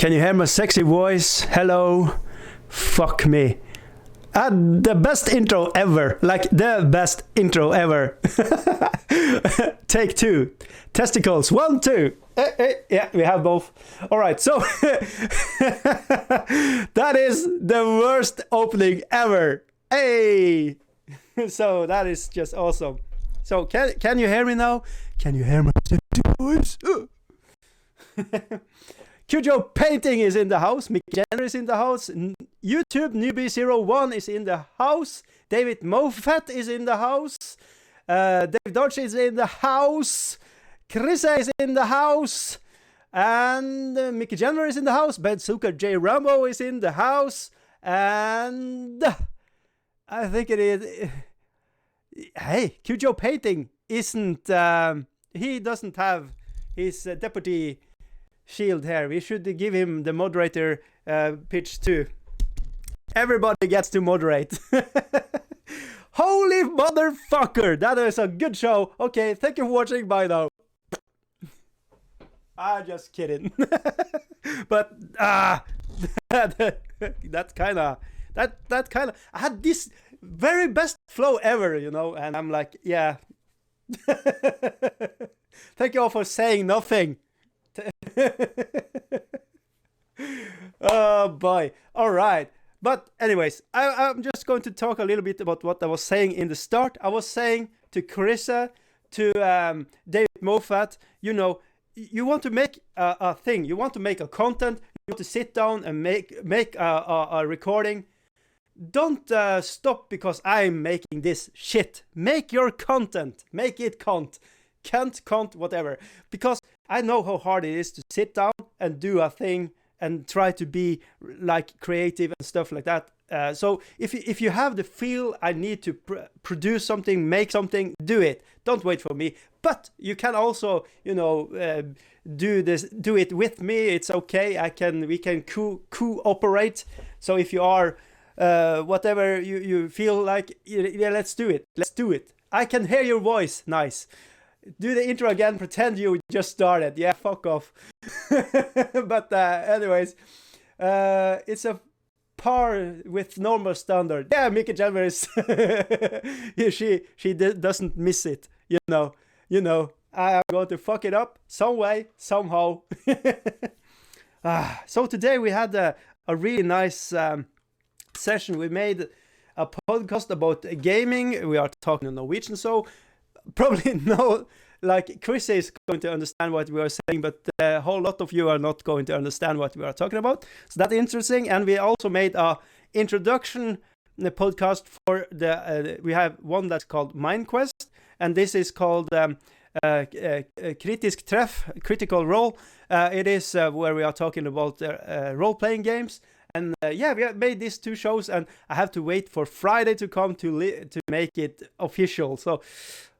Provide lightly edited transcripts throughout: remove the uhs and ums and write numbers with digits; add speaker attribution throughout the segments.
Speaker 1: Can you hear my sexy voice? Hello. Fuck me. The best intro ever. Like the best intro ever. Take two. Testicles. 1, 2. Yeah, we have both. All right, so that is the worst opening ever. Hey. So that is just awesome. So can you hear me now? Can you hear my sexy voice? Cujo Painting is in the house. Mick Jenner is in the house. YouTube Newbie01 is in the house. David Moffat is in the house. Dave Dodge is in the house. Chris is in the house. And Mickey Jenner is in the house. Bazooka J. Rambo is in the house. And I think it is... Hey, Cujo Painting isn't... he doesn't have his deputy... shield here. We should give him the moderator pitch too. Everybody gets to moderate. Holy motherfucker! That is a good show. Okay, thank you for watching. Bye now. I'm just kidding. But that kind of I had this very best flow ever, you know, and I'm like, yeah. Thank you all for saying nothing. Oh boy. All right, but anyways, I'm just going to talk a little bit about what I was saying in the start. I was saying to Carissa, to David Moffat, you know, you want to make a thing, you want to make a content, you want to sit down and make a recording. Don't stop because I'm making this shit. Make your content, make it count, whatever, because I know how hard it is to sit down and do a thing and try to be like creative and stuff like that. So if you have the feel, I need to produce something, make something, do it. Don't wait for me. But you can also, you know, do it with me. It's okay. We can cooperate. So if you are whatever you feel like, yeah, let's do it. Let's do it. I can hear your voice. Nice. Do the intro again, pretend you just started. Yeah, fuck off. But anyways, it's a par with normal standard. Yeah, Mickey Jenner is she doesn't miss it. You know, I'm going to fuck it up some way, somehow. So today we had a really nice session. We made a podcast about gaming. We are talking in Norwegian, so probably no, like Chris is going to understand what we are saying, but a whole lot of you are not going to understand what we are talking about. So that's interesting. And we also made a introduction podcast for the we have one that's called Mind Quest, and this is called Kritisk Treff, Critical Role. It is where we are talking about role-playing games. And yeah, we have made these two shows, and I have to wait for Friday to come to make it official. So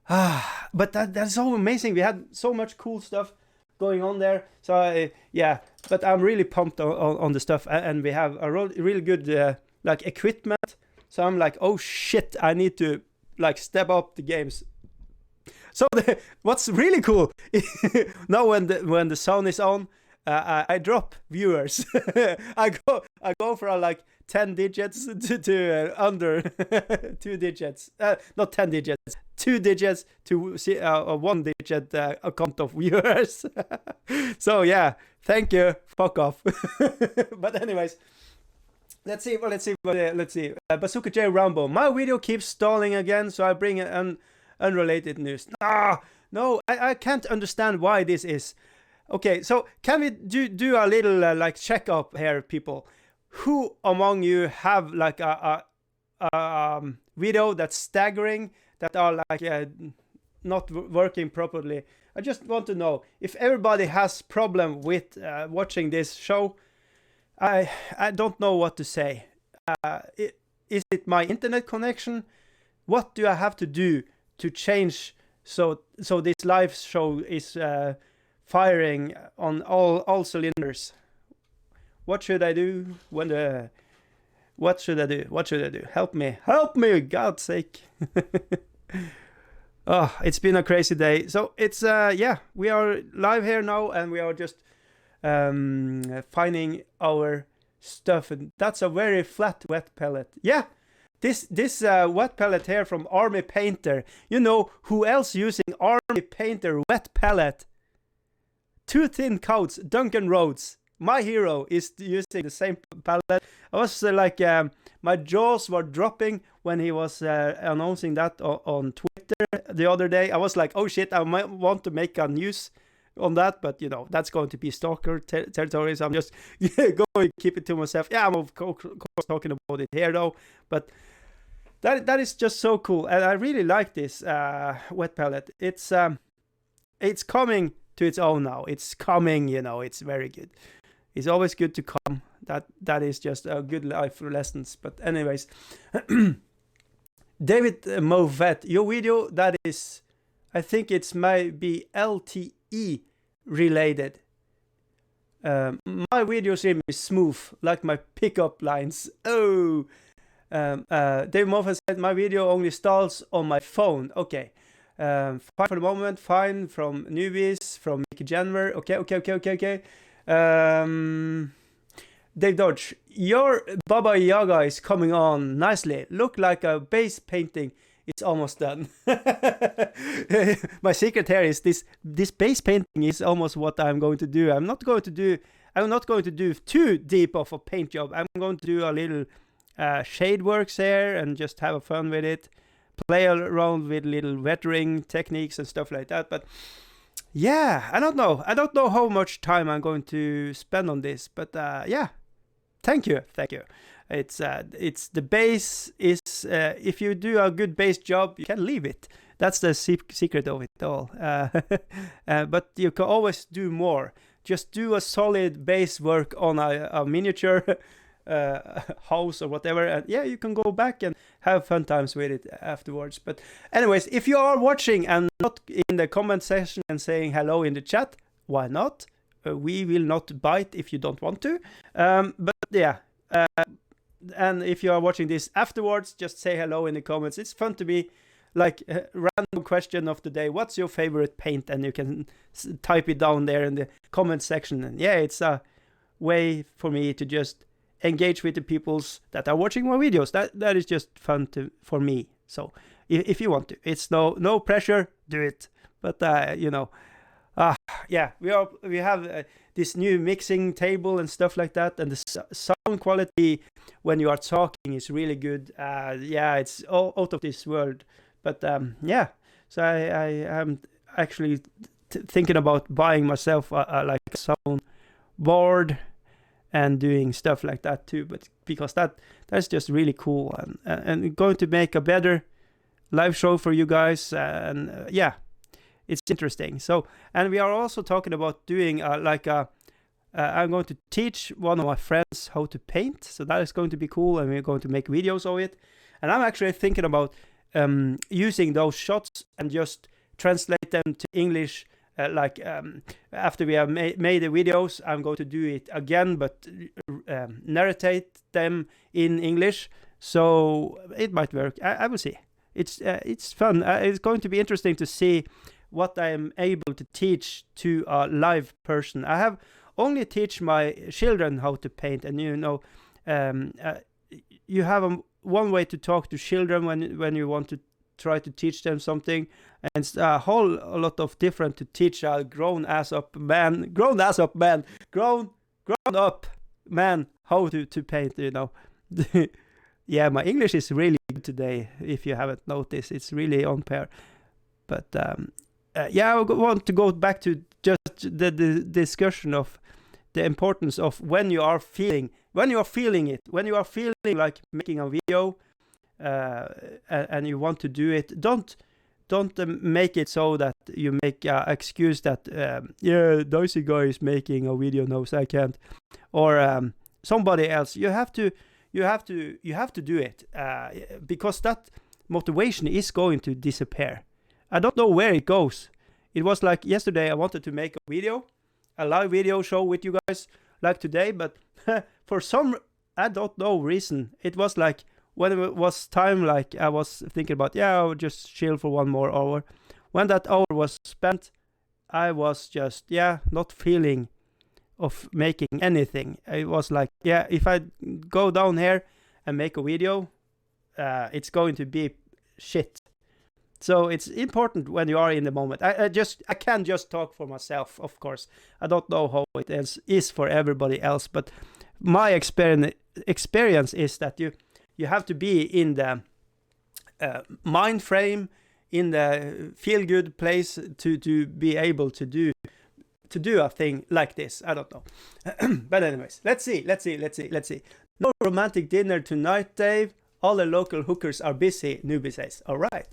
Speaker 1: but that's so amazing. We had so much cool stuff going on there. So yeah, but I'm really pumped on the stuff, and we have a really good like equipment. So I'm like, oh shit, I need to like step up the games. So what's really cool now when the sound is on, I drop viewers. I go from like 10 digits to under 2 digits. Not 10 digits. 2 digits to 1 digit account of viewers. So yeah, thank you. Fuck off. But anyways, let's see. Bazooka J. Rambo. My video keeps stalling again, so I bring unrelated news. No, I can't understand why this is. Okay, so can we do a little like check up here, people? Who among you have like a video that's staggering, that are like not working properly? I just want to know if everybody has problem with watching this show. I don't know what to say. Is it my internet connection? What do I have to do to change so this live show is firing on all cylinders? What should I do what should I do? Help me, God's sake. Oh, it's been a crazy day. So it's yeah, we are live here now, and we are just finding our stuff, and that's a very flat wet pellet. Yeah, this wet pellet here from Army Painter. You know who else using Army Painter wet pellet? Two Thin Coats, Duncan Rhodes. My hero is using the same palette. I was my jaws were dropping when he was announcing that on Twitter the other day. I was like, oh shit, I might want to make a news on that, but that's going to be stalker territory, so I'm just going to keep it to myself. Yeah, I'm of course talking about it here though, but that is just so cool, and I really like this wet palette. It's coming to its own now. It's coming, it's very good. It's always good to come. That is just a good life lessons. But anyways, David Movet, your video, that is, I think it's maybe LTE related. My video stream is smooth, like my pickup lines. Oh, David Movet said my video only stalls on my phone. Okay. Fine for the moment, fine from newbies, from Mickey Janver. Okay. Dave Dodge, your Baba Yaga is coming on nicely. Look like a base painting. It's almost done. My secret here is this base painting is almost what I'm going to do. I'm not going to do too deep of a paint job. I'm going to do a little shade works here and just have fun with it. Play around with little weathering techniques and stuff like that. But yeah, I don't know how much time I'm going to spend on this, but yeah, thank you. It's the base is if you do a good base job, you can leave it. That's the secret of it all. But you can always do more. Just do a solid base work on a miniature house or whatever, and yeah, you can go back and have fun times with it afterwards. But anyways, if you are watching and not in the comment section and saying hello in the chat, why not? We will not bite if you don't want to. But yeah, and if you are watching this afterwards, just say hello in the comments. It's fun to be like a random question of the day. What's your favorite paint? And you can type it down there in the comment section. And yeah, it's a way for me to just engage with the peoples that are watching my videos. That is just fun for me. So if you want to, it's no pressure, do it. But yeah, we have this new mixing table and stuff like that, and the sound quality when you are talking is really good. Yeah, it's all out of this world. But yeah, so I am actually thinking about buying myself like a sound board and doing stuff like that too, but because that's just really cool and going to make a better live show for you guys, and yeah, it's interesting. So, and we are also talking about doing I'm going to teach one of my friends how to paint, so that is going to be cool, and we're going to make videos of it. And I'm actually thinking about using those shots and just translate them to English. After we have made the videos, I'm going to do it again, but narrate them in English. So it might work. I will see. It's fun. It's going to be interesting to see what I am able to teach to a live person. I have only teach my children how to paint, and you have one way to talk to children when you want to try to teach them something, and it's a lot of different to teach a grown up man how to paint. Yeah, my English is really good today. If you haven't noticed, it's really on par. But yeah, I want to go back to just the discussion of the importance of when you are feeling like making a video, and you want to do it. Don't make it so that you make an excuse that yeah, dicey guy is making a video now, so I can't, or somebody else. You have to do it, because that motivation is going to disappear. I don't know where it goes. It was like yesterday I wanted to make a live video show with you guys like today, but for some I don't know reason, it was like when it was time, like I was thinking about, yeah, I'll just chill for one more hour. When that hour was spent, I was just not feeling of making anything. It was like, yeah, if I go down here and make a video, it's going to be shit. So it's important when you are in the moment. I can't just talk for myself, of course. I don't know how it is for everybody else, but my experience is that you have to be in the mind frame, in the feel good place to be able to do a thing like this. I don't know. But anyways, let's see. No romantic dinner tonight, Dave. All the local hookers are busy, newbie says. All right.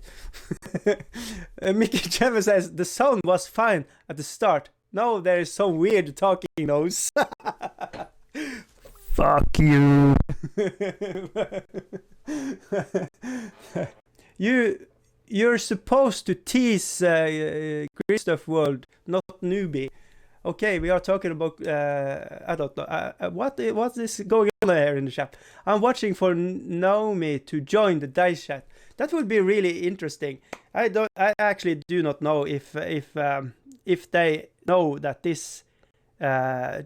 Speaker 1: Mickey Cheva says, the sound was fine at the start. Now there is some weird talking nose. Fuck you. You're supposed to tease Christoph World, not newbie. Okay, we are talking about, I don't know, what is going on here in the chat? I'm watching for Naomi to join the dice chat. That would be really interesting. I actually do not know if they know that this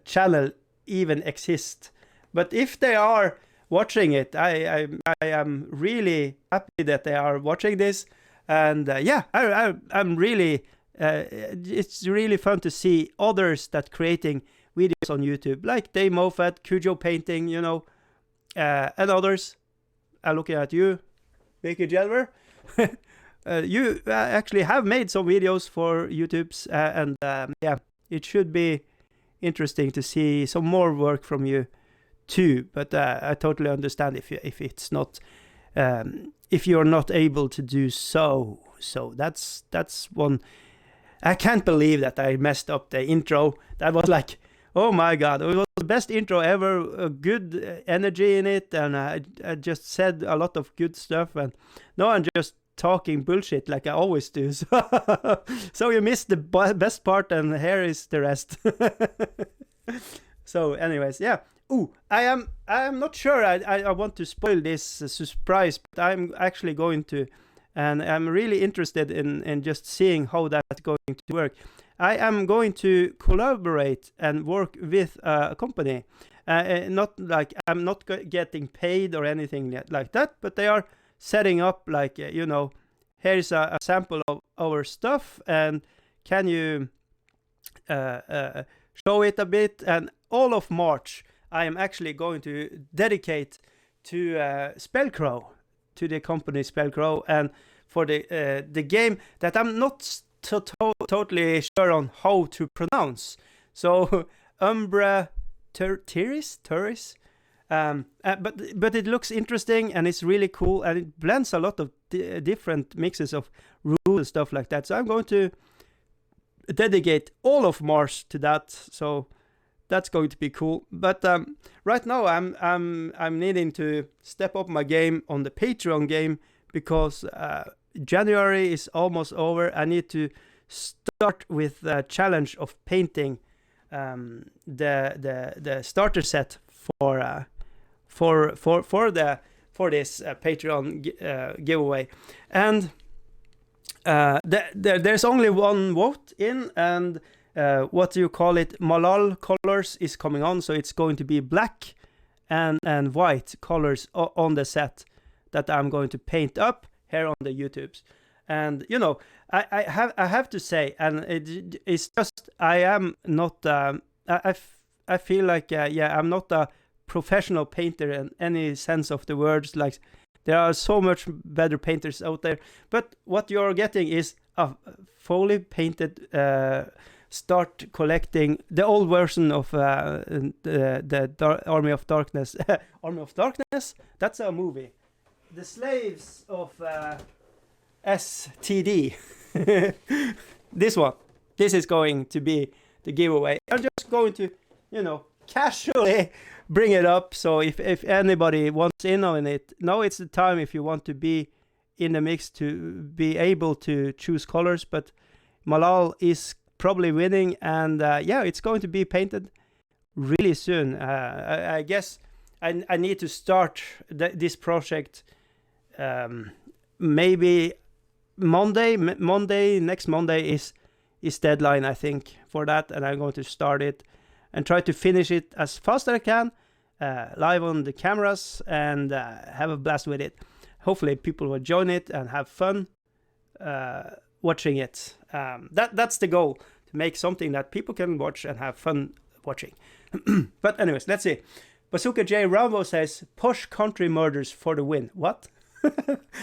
Speaker 1: channel even exists. But if they are watching it, I am really happy that they are watching this. And yeah, I'm really... it's really fun to see others that creating videos on YouTube, like Dave Moffat, Cujo Painting, you know, and others. I'm looking at you, Mickey Jelver. You actually have made some videos for YouTube's, and yeah, it should be interesting to see some more work from you too. But I totally understand if it's not, if you're not able to do so. So that's one. I can't believe that I messed up the intro. That was like, oh my god, it was the best intro ever. A good energy in it, and I just said a lot of good stuff. And now I'm just talking bullshit like I always do. So you missed the best part, and here is the rest. So, anyways, yeah. Ooh, I am not sure. I want to spoil this surprise, but I'm actually going to. And I'm really interested in just seeing how that's going to work. I am going to collaborate and work with a company. Not like I'm not getting paid or anything like that, but they are setting up like, you know, here's a sample of our stuff, and can you show it a bit? And all of March, I am actually going to dedicate to Spellcrow, to the company Spellcrow, and for the game that I'm not totally sure on how to pronounce. So Umbra Terris, but it looks interesting, and it's really cool, and it blends a lot of different mixes of rules and stuff like that. So I'm going to dedicate all of March to that. So that's going to be cool. But right now I'm needing to step up my game on the Patreon game, because January is almost over. I need to start with the challenge of painting the starter set for this Patreon giveaway. And there's only one vote in, and what do you call it? Malal colors is coming on, so it's going to be black and white colors on the set that I'm going to paint up here on the YouTubes. And you know, I have to say, and it's just, I am not I feel like yeah, I'm not a professional painter in any sense of the words. Like, there are so much better painters out there, but what you're getting is a fully painted start collecting the old version of the Army of Darkness. Army of Darkness? That's a movie. The Slaves of STD. This one. This is going to be the giveaway. I'm just going to, you know, casually bring it up. So if anybody wants in on it, now it's the time if you want to be in the mix to be able to choose colors. But Malal is probably winning, and yeah, it's going to be painted really soon. I guess I need to start this project maybe Monday. Next Monday is deadline, I think, for that, and I'm going to start it. and try to finish it as fast as I can, live on the cameras, and have a blast with it. Hopefully people will join it and have fun watching it. That's the goal, to make something that people can watch and have fun watching. But anyways, let's see. Bazooka J Rambo says, "Posh country murders for the win." What?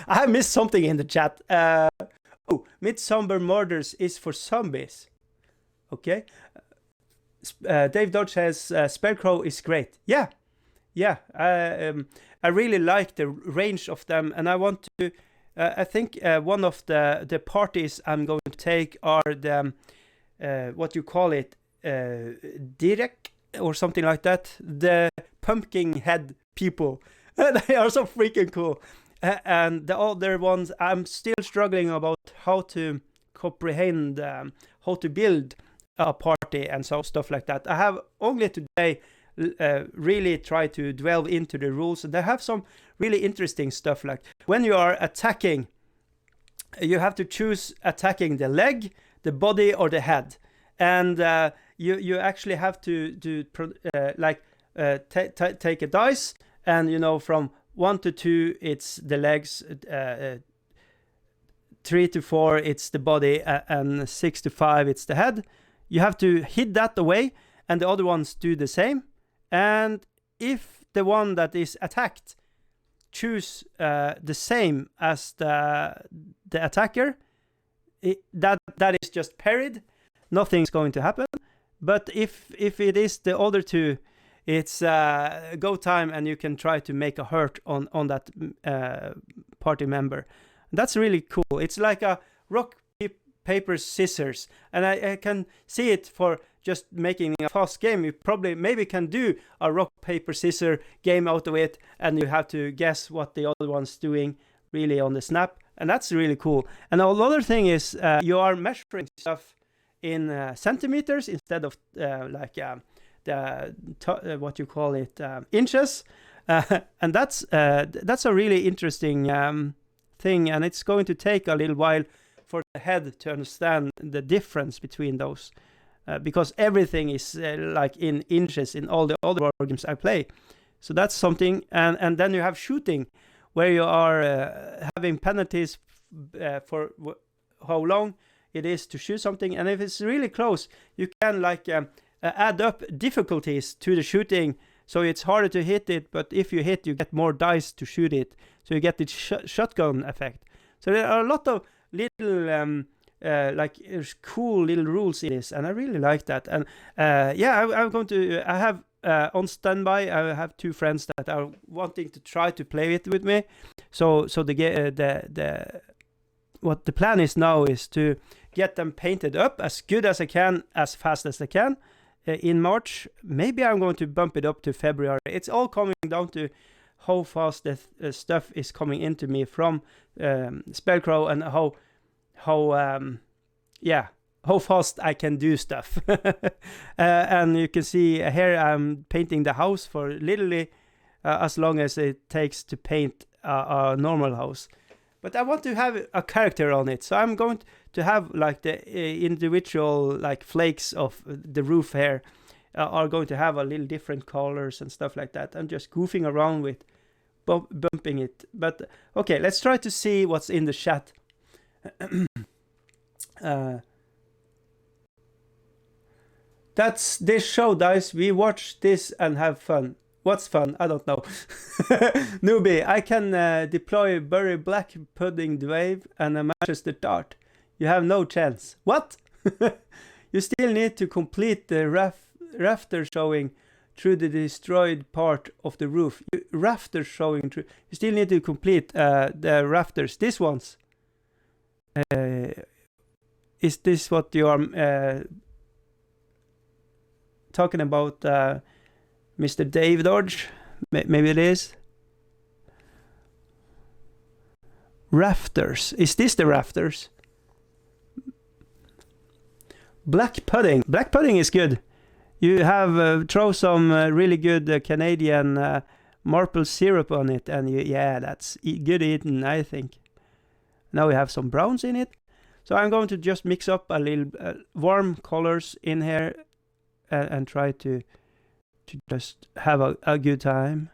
Speaker 1: I have missed something in the chat. Midsummer Murders is for zombies. Okay. Dave Dodge says, Spellcrow is great. Yeah. I really like the range of them, and I want to. I think one of the parties I'm going to take are the what you call it, Direk or something like that. The pumpkin head people. They are so freaking cool. And the other ones, I'm still struggling about how to comprehend how to build a party and so stuff like that. I have only today really tried to delve into the rules, and they have some really interesting stuff. Like when you are attacking, you have to choose attacking the leg, the body, or the head, and you actually have to take a dice, and from 1 to 2 it's the legs, 3 to 4 it's the body, and 6 to 5 it's the head. You have to hit that away, and the other ones do the same. And if the one that is attacked choose the same as the attacker, that is just parried. Nothing's going to happen. But if it is the other two, it's go time, and you can try to make a hurt on that party member. That's really cool. It's like a rock, paper, scissors, and I can see it for just making a fast game. You maybe can do a rock, paper, scissors game out of it, and you have to guess what the other one's doing really on the snap, and that's really cool. And another thing is you are measuring stuff in centimeters instead of what you call it, inches, and that's a really interesting thing, and it's going to take a little while for the head to understand the difference between those, because everything is like in inches in all the other board games I play. So that's something, and then you have shooting, where you are having penalties for how long it is to shoot something, and if it's really close, you can add up difficulties to the shooting, so it's harder to hit it, but if you hit, you get more dice to shoot it, so you get the shotgun effect. So there are a lot of little cool little rules in this, and I really like that. And I'm going to. I have on standby. I have 2 friends that are wanting to try to play it with me. So what the plan is now is to get them painted up as good as I can, as fast as I can, in March. Maybe I'm going to bump it up to February. It's all coming down to how fast the stuff is coming into me from Spellcrow, and how fast I can do stuff. And you can see here I'm painting the house for literally as long as it takes to paint a normal house. But I want to have a character on it, so I'm going to have the individual flakes of the roof here are going to have a little different colors and stuff like that. I'm just goofing around with bumping it. But okay, let's try to see what's in the chat. That's this show, guys. We watch this and have fun. What's fun? I don't know. Newbie, I can deploy Bury Black Pudding Wave and a Manchester Dart. You have no chance. What? You still need to complete the rafter showing through the destroyed part of the roof. Rafters showing through. You still need to complete the rafters. These ones. Is this what you are talking about, Mr. Dave Dodge? Maybe it is. Rafters. Is this the rafters? Black pudding. Black pudding is good. You have throw some really good Canadian maple syrup on it, and that's good eating, I think. Now we have some browns in it. So I'm going to just mix up a little warm colors in here. and try to just have a good time.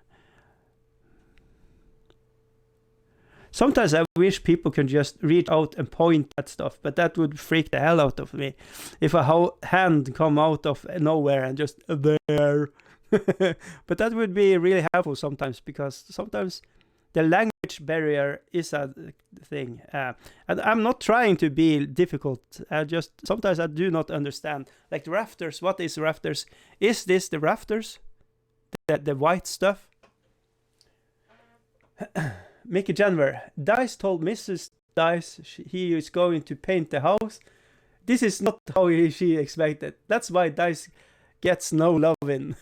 Speaker 1: Sometimes I wish people can just reach out and point at stuff, but that would freak the hell out of me. If a hand come out of nowhere and just there. But that would be really helpful sometimes, because sometimes the language barrier is a thing. And I'm not trying to be difficult. Sometimes I do not understand. Like the rafters, what is rafters? Is this the rafters? The white stuff? Mickey Janver. Dice told Mrs. Dice he is going to paint the house. This is not how she expected. That's why Dice gets no loving.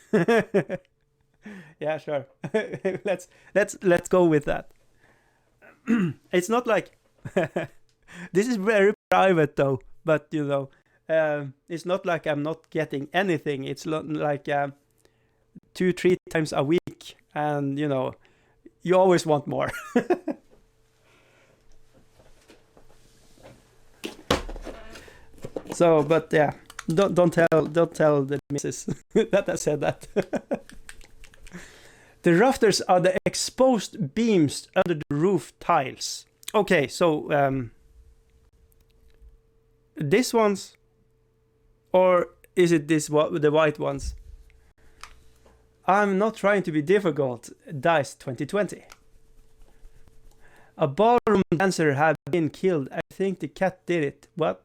Speaker 1: Yeah, sure. let's go with that. It's not like this is very private though, but you know, it's not like I'm not getting anything. It's like 2-3 times a week, and you know, you always want more. So, but yeah, don't tell the missus that I said that. The rafters are the exposed beams under the roof tiles. Okay, so this ones, or is it the white ones? I'm not trying to be difficult. Dice 2020. A ballroom dancer had been killed. I think the cat did it. What?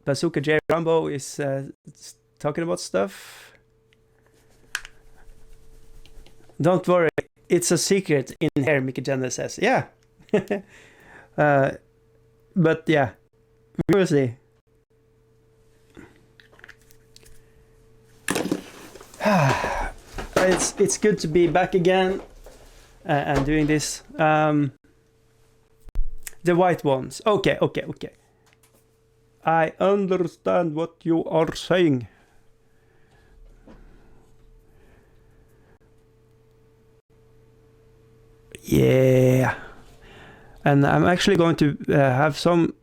Speaker 1: Bazooka J. Rambo is talking about stuff. Don't worry, it's a secret in here, Mickey Jenner says. Yeah. But yeah, we will see. It's good to be back again and doing this. The white ones. Okay. I understand what you are saying. Yeah. And I'm actually going to have some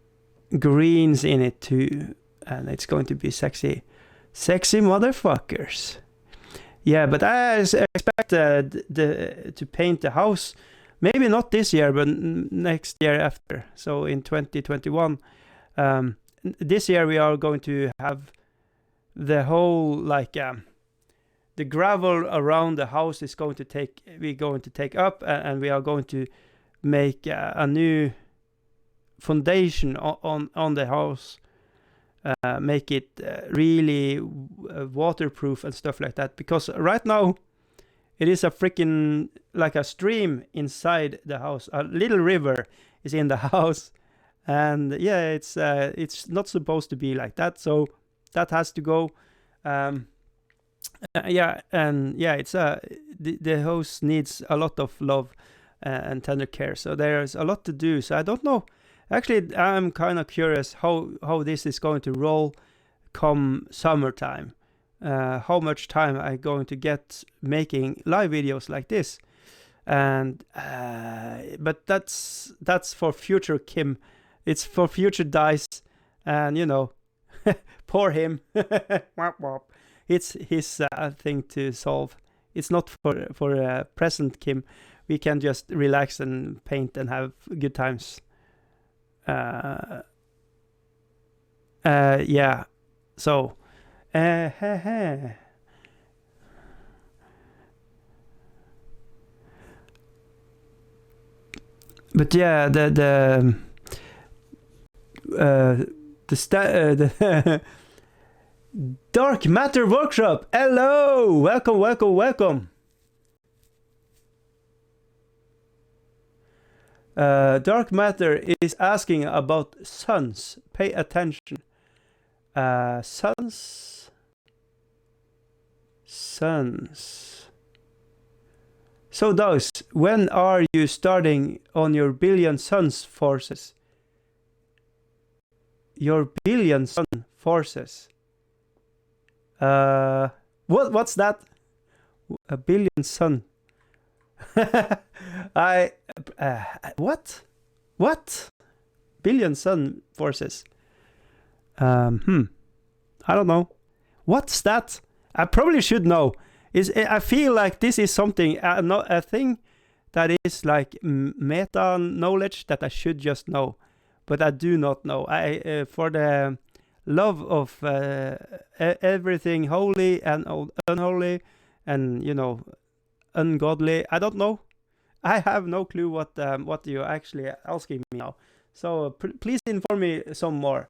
Speaker 1: greens in it too. And it's going to be sexy. Sexy motherfuckers. Yeah, but I expect to paint the house. Maybe not this year, but next year after. So in 2021. This year we are going to have the whole, like, the gravel around the house is going to take up, and we are going to make a new foundation on the house, make it really waterproof and stuff like that, because right now it is a freaking like a stream inside the house. A little river is in the house, and yeah, it's not supposed to be like that, so that has to go. It's the house needs a lot of love and tender care, so there's a lot to do. So I don't know. Actually, I'm kind of curious how this is going to roll come summertime. How much time I'm going to get making live videos like this, and but that's for future Kim. It's for future Dice, and you know, poor him. It's his thing to solve. It's not for present Kim. We can just relax and paint and have good times. Yeah. So, but yeah, the Dark Matter Workshop. Hello, welcome. Dark Matter is asking about suns. Pay attention. Suns. So those, when are you starting on your billion suns forces? Your billion sun forces. What's that? A billion sun. What? Billion sun forces. I don't know. What's that? I probably should know. I feel like this is something, a thing that is like meta knowledge that I should just know, but I do not know. For the love of everything holy and unholy, and ungodly, I don't know. I have no clue what you're actually asking me now. So please inform me some more.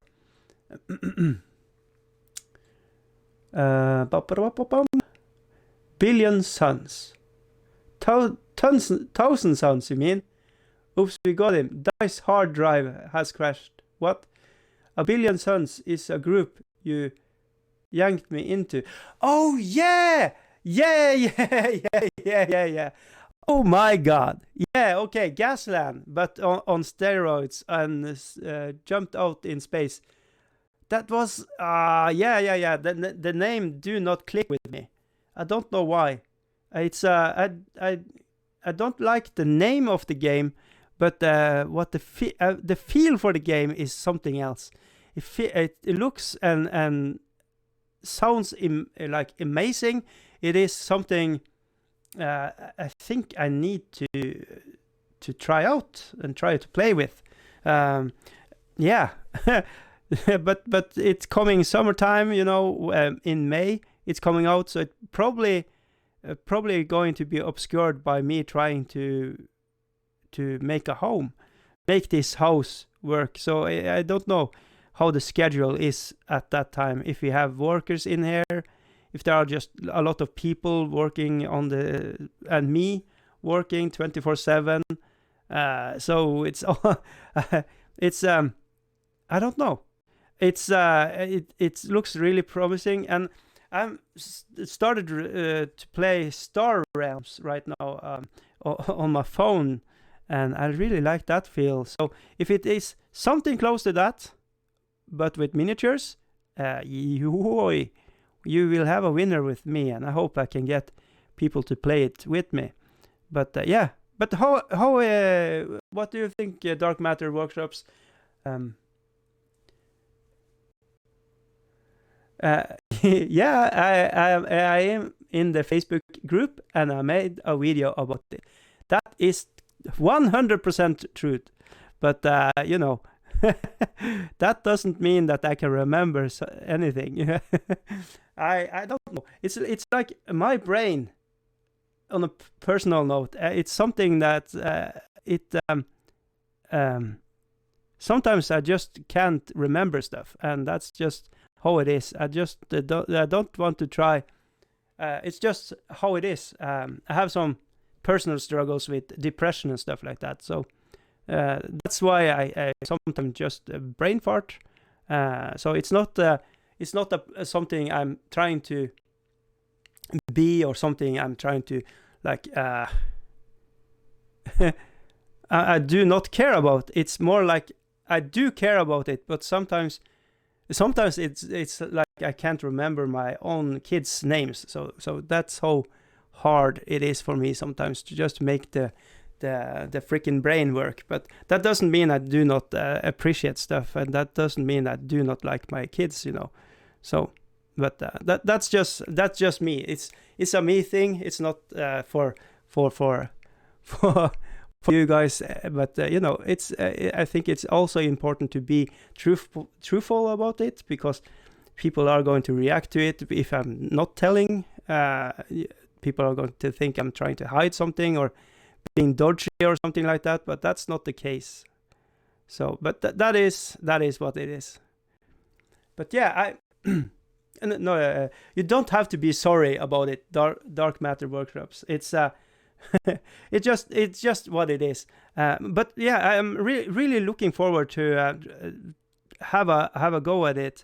Speaker 1: Billion suns. Thousand suns, you mean? Oops, we got him. Dice hard drive has crashed. What? A billion suns is a group you yanked me into. Oh, yeah! Yeah. Oh my god. Yeah, okay, Gasland, but on steroids and jumped out in space. That was, yeah. The name do not click with me. I don't know why. It's, I don't like the name of the game, but what the feel for the game is something else. It looks and sounds like amazing. It is something I think I need to try out and try to play with. Yeah, but it's coming summertime, in May. It's coming out, so it probably going to be obscured by me trying to make this house work. So I don't know how the schedule is at that time. If we have workers in here, if there are just a lot of people working and me working 24/7. So it's it's I don't know. It looks really promising, and I'm started to play Star Realms right now on my phone, and I really like that feel. So if it is something close to that, but with miniatures, you will have a winner with me, and I hope I can get people to play it with me. But yeah, but how what do you think, Dark Matter Workshops? Yeah, I am in the Facebook group, and I made a video about it. That is 100% truth, but that doesn't mean that I can remember anything. I don't know. It's like my brain. On a personal note, it's something that sometimes I just can't remember stuff, and that's just how it is. I don't want to try. It's just how it is. I have some personal struggles with depression and stuff like that, so that's why I sometimes just brain fart. So it's not something I'm trying to be, or something I'm trying to like I do not care about. It's more like I do care about it, but sometimes it's like I can't remember my own kids' names. So that's how hard it is for me sometimes to just make the freaking brain work. But that doesn't mean I do not appreciate stuff, and that doesn't mean I do not like my kids, So, but that's just me. It's a me thing. It's not for you guys. But it's I think it's also important to be truthful about it, because people are going to react to it if I'm not telling. People are going to think I'm trying to hide something or being dodgy or something like that, but that's not the case. So, but that is what it is. But yeah, no, you don't have to be sorry about it. Dark Matter Workshops. It's it's just what it is. But yeah, I'm really looking forward to have a go at it.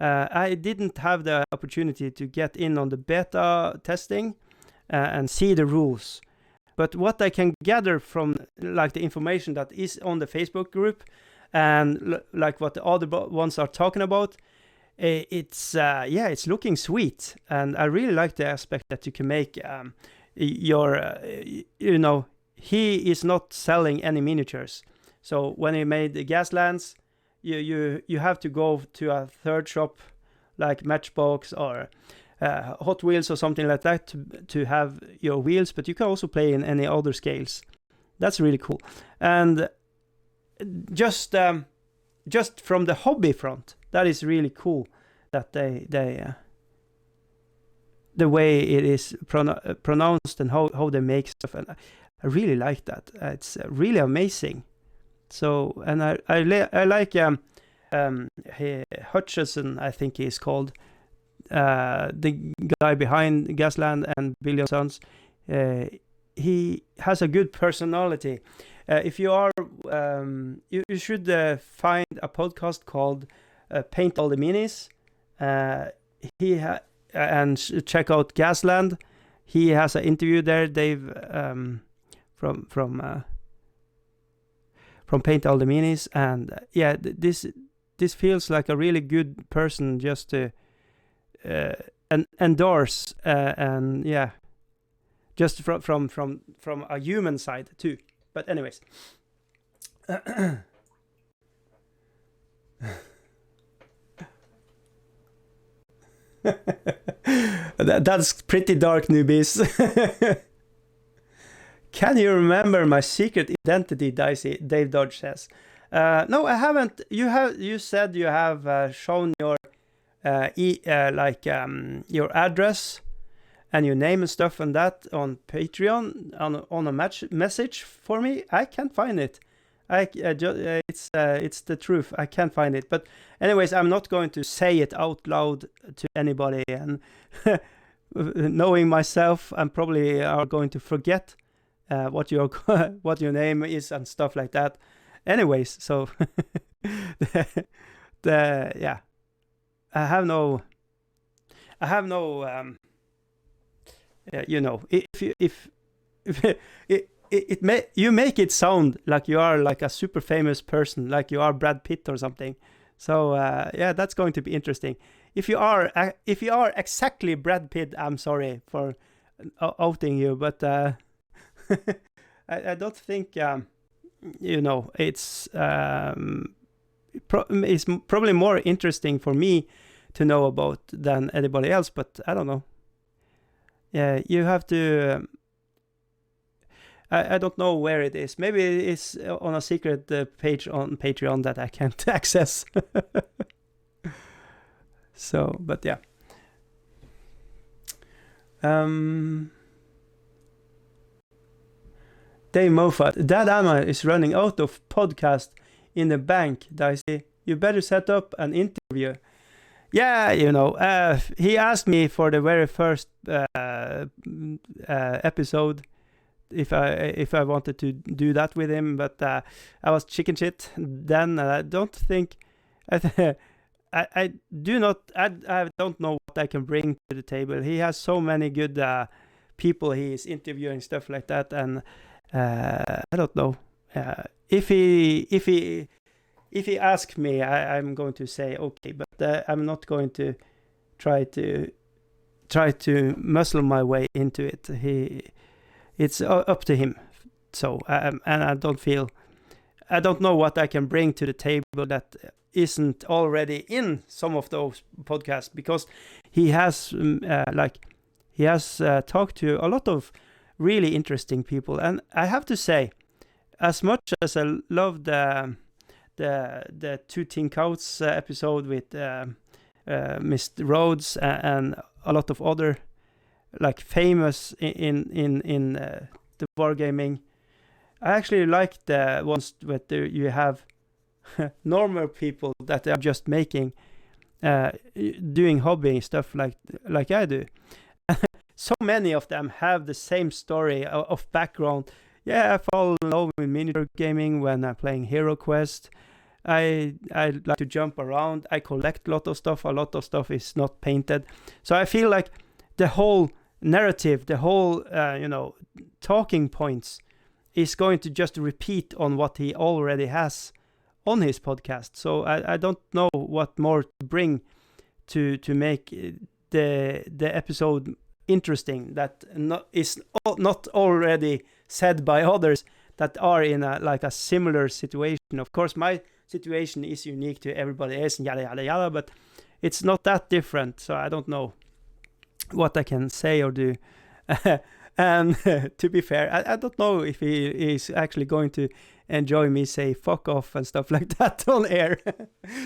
Speaker 1: I didn't have the opportunity to get in on the beta testing and see the rules. But what I can gather from like the information that is on the Facebook group and like what the other ones are talking about, it's looking sweet, and I really like the aspect that you can make your he is not selling any miniatures. So when he made the Gaslands, you have to go to a third shop like Matchbox or Hot Wheels or something like that to have your wheels, but you can also play in any other scales. That's really cool. And just from the hobby front, that is really cool that they the way it is pronounced and how they make stuff, and I really like that. It's really amazing. So, and I like Hutchison, I think he's called, the guy behind Gasland and Billy and Sons. He has a good personality. If you are, you should find a podcast called Paint All the Minis. And check out Gasland. He has an interview there, Dave, from Paint All the Minis, and this feels like a really good person just to endorse, and yeah, just from a human side too. But anyways. That's pretty dark, newbies. Can you remember my secret identity, Dicey? Dave Dodge says. No, I haven't. You said you have shown your your address and your name and stuff and that on Patreon on a message for me. I can't find it. It's the truth. I can't find it. But anyways, I'm not going to say it out loud to anybody. And knowing myself, I'm probably are going to forget what your name is and stuff like that. Anyways, so yeah, I have no you make it sound like you are like a super famous person, like you are Brad Pitt or something. So yeah, that's going to be interesting. If you are exactly Brad Pitt, I'm sorry for outing you, but I don't think it's probably more interesting for me to know about than anybody else. But I don't know. Yeah, you have to. I don't know where it is. Maybe it's on a secret page on Patreon that I can't access. So, but yeah. Dave Moffat, Dad Amma is running out of podcast in the bank, Dicey. You better set up an interview. Yeah, he asked me for the very first episode if I wanted to do that with him, but I was chicken shit then. I don't think I don't know what I can bring to the table. He has so many good people he is interviewing, stuff like that, and I don't know. If he asks me, I'm going to say okay, but I'm not going to try to muscle my way into it. It's up to him. So and I don't know what I can bring to the table that isn't already in some of those podcasts, because he has talked to a lot of really interesting people. And I have to say, as much as I love the Two Tin Coats episode with Mr. Rhodes and a lot of other like famous in the wargaming, I actually like the ones where you have normal people that are just making doing hobby stuff like I do. So many of them have the same story of background. Yeah, I fall in love with miniature gaming when I'm playing Hero Quest. I like to jump around. I collect a lot of stuff. A lot of stuff is not painted. So I feel like the whole narrative, the whole talking points is going to just repeat on what he already has on his podcast. So I don't know what more to bring to make the episode interesting that is not already said by others that are in a similar situation. Of course, my situation is unique to everybody else, yada yada yada, but it's not that different. So I don't know what I can say or do. And to be fair, I don't know if he is actually going to enjoy me say fuck off and stuff like that on air.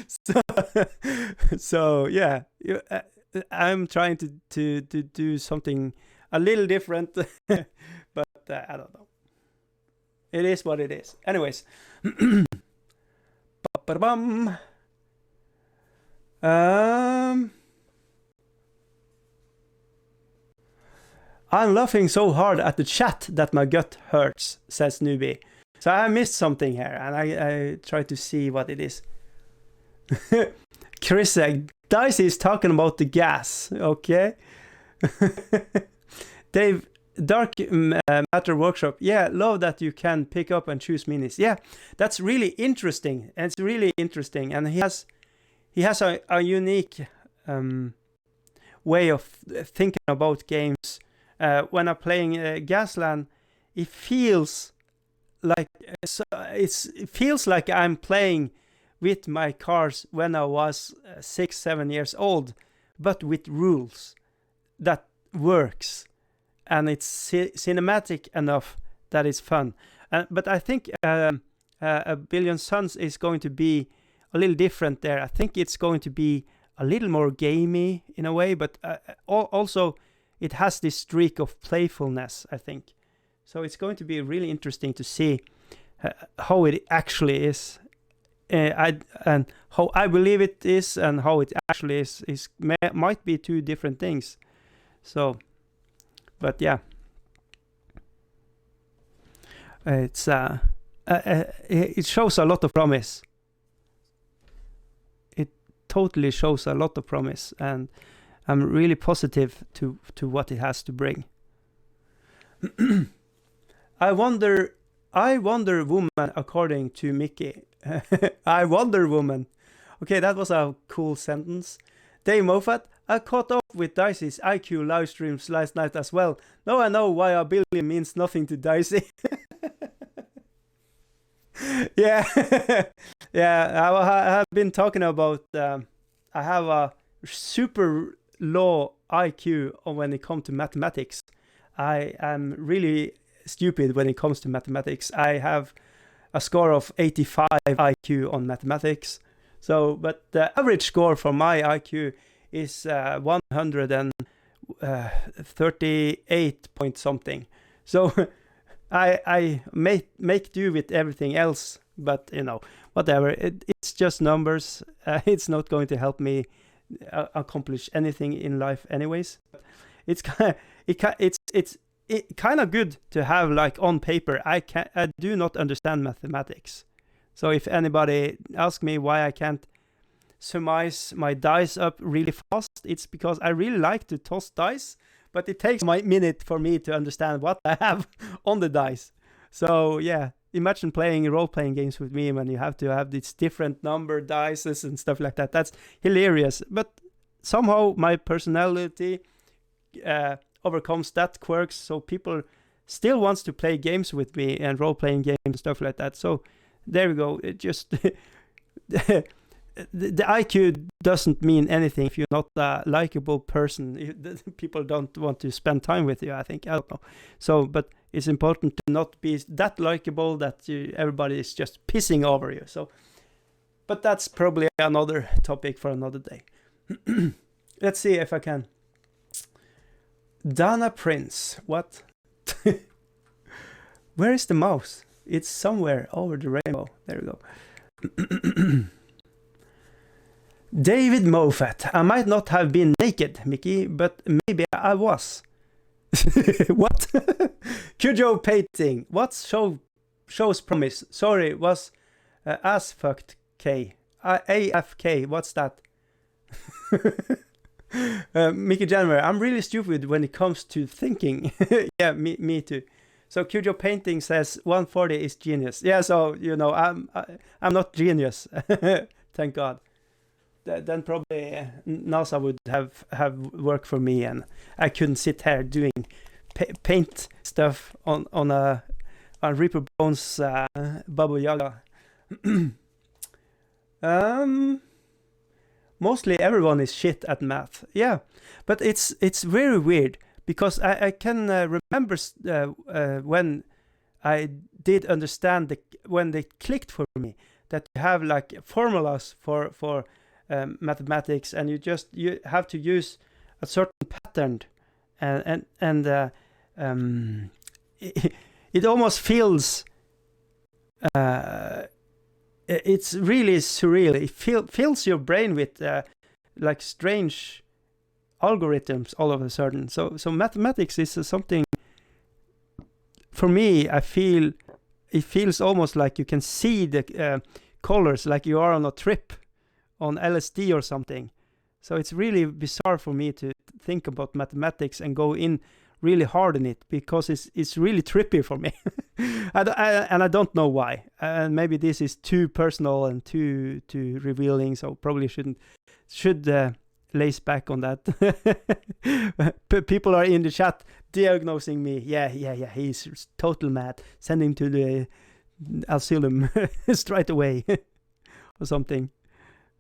Speaker 1: so, so yeah, I'm trying to do something a little different, but I don't know. It is what it is. Anyways, Ba-ba-bum. I'm laughing so hard at the chat that my gut hurts, says Newbie. So I missed something here, and I try to see what it is. Chris Dicey is talking about the gas, okay? Dave, Dark Matter Workshop. Yeah, love that you can pick up and choose minis. Yeah, that's really interesting. And it's really interesting. And he has a unique way of thinking about games. When I'm playing Gasland, it feels like I'm playing with my cars when I was 6-7 years old, but with rules that works, and it's cinematic enough that it's fun. But I think A Billion Suns is going to be a little different there. I think it's going to be a little more gamey in a way, but also it has this streak of playfulness, I think. So it's going to be really interesting to see how it actually is, and how I believe it is, and how it actually is might be two different things. So, but yeah, it's it shows a lot of promise. It totally shows a lot of promise, and I'm really positive to what it has to bring. I wonder Woman, according to Mickey. I Wonder Woman. Okay, that was a cool sentence. Dave Moffat, I caught up with Dicey's IQ live streams last night as well. Now I know why a billion means nothing to Dicey. Yeah, yeah. I have been talking about. I have a super low IQ when it comes to mathematics. I am really stupid when it comes to mathematics. I have a score of 85 IQ on mathematics. So, but the average score for my IQ is 138 point something. So I make do with everything else, but you know, whatever. It's just numbers. It's not going to help me accomplish anything in life, anyways. It's kind of good to have, like, on paper. I do not understand mathematics. So if anybody asks me why I can't surmise my dice up really fast, it's because I really like to toss dice, but it takes my minute for me to understand what I have on the dice. So yeah, imagine playing role-playing games with me when you have to have these different number dices and stuff like that. That's hilarious. But somehow my personality overcomes that quirks, so people still wants to play games with me and role-playing games and stuff like that. So there we go. It just the IQ doesn't mean anything if you're not a likable person. People don't want to spend time with you, I think. I don't know. So, but it's important to not be that likable that everybody is just pissing over you. So, but that's probably another topic for another day. Let's see if I can. Dana Prince. What? Where is the mouse? It's somewhere over the rainbow. There we go. David Moffat. I might not have been naked, Mickey, but maybe I was. What? Cujo painting. What show's promise? Sorry, was ass fucked K. AFK. What's that? Mickey January. I'm really stupid when it comes to thinking. Yeah, me too. So Cujo painting says 140 is genius. Yeah, so you know I'm not genius. Thank God. Then probably NASA would have work for me, and I couldn't sit here doing paint stuff on a Reaper Bones Baba Yaga. mostly everyone is shit at math. Yeah, but it's very weird because I can remember when I did understand when they clicked for me that you have like formulas for mathematics, and you have to use a certain pattern, and it almost feels it's really surreal. It fills your brain with like strange algorithms all of a sudden. So mathematics is something for me. I feel it feels almost like you can see the colors, like you are on a trip on LSD or something. So it's really bizarre for me to think about mathematics and go in really hard in it, because it's really trippy for me. And I don't know why. And maybe this is too personal and too revealing, so probably should lace back on that. People are in the chat diagnosing me. Yeah, he's total mad. Send him to the asylum straight away or something.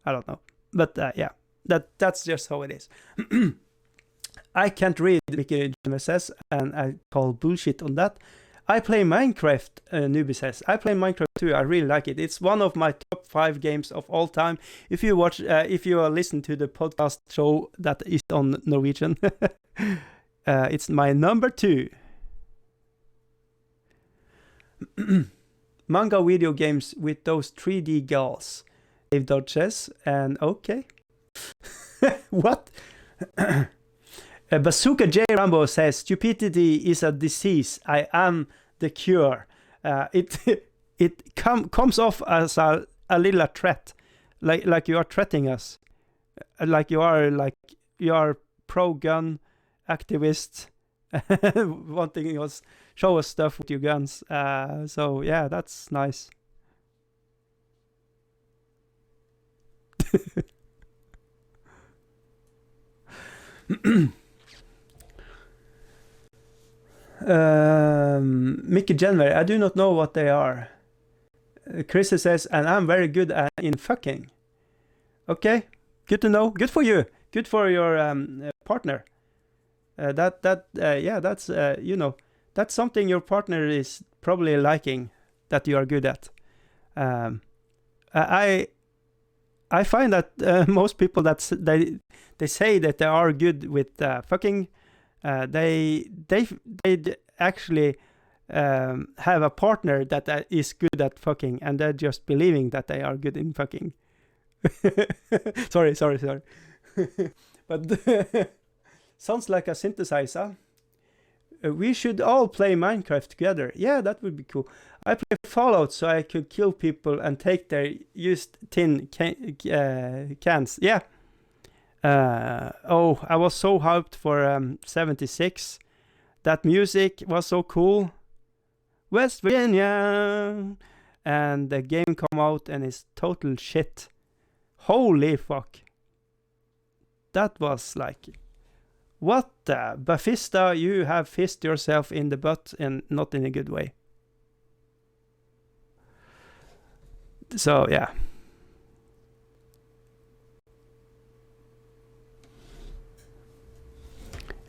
Speaker 1: I don't know. But yeah, that's just how it is. I can't read Wiki says, and I call bullshit on that. I play Minecraft, Newbie says. I play Minecraft too. I really like it. It's one of my top 5 games of all time. If you listen to the podcast show that is on Norwegian, it's my number 2. Manga video games with those 3D girls. Dave Dodge says, and okay. What? Bazooka J. Rambo says, stupidity is a disease. I am the cure. It comes off as a little threat, like you are threatening us, like you are pro-gun activist, wanting us show us stuff with your guns. So yeah, that's nice. Mickey January, I do not know what they are. Chris says, and I'm very good in fucking. Okay, good to know. Good for you. Good for your partner. That's that's something your partner is probably liking, that you are good at. I find that most people they say that they are good with fucking. They actually have a partner that is good at fucking, and they're just believing that they are good in fucking. sorry. But sounds like a synthesizer. We should all play Minecraft together. Yeah, that would be cool. I play Fallout so I could kill people and take their used tin cans. Yeah. I was so hyped for 76. That music was so cool. West Virginia. And the game come out and it's total shit. Holy fuck. That was like, what the? Bethesda, you have fisted yourself in the butt, and not in a good way. So yeah.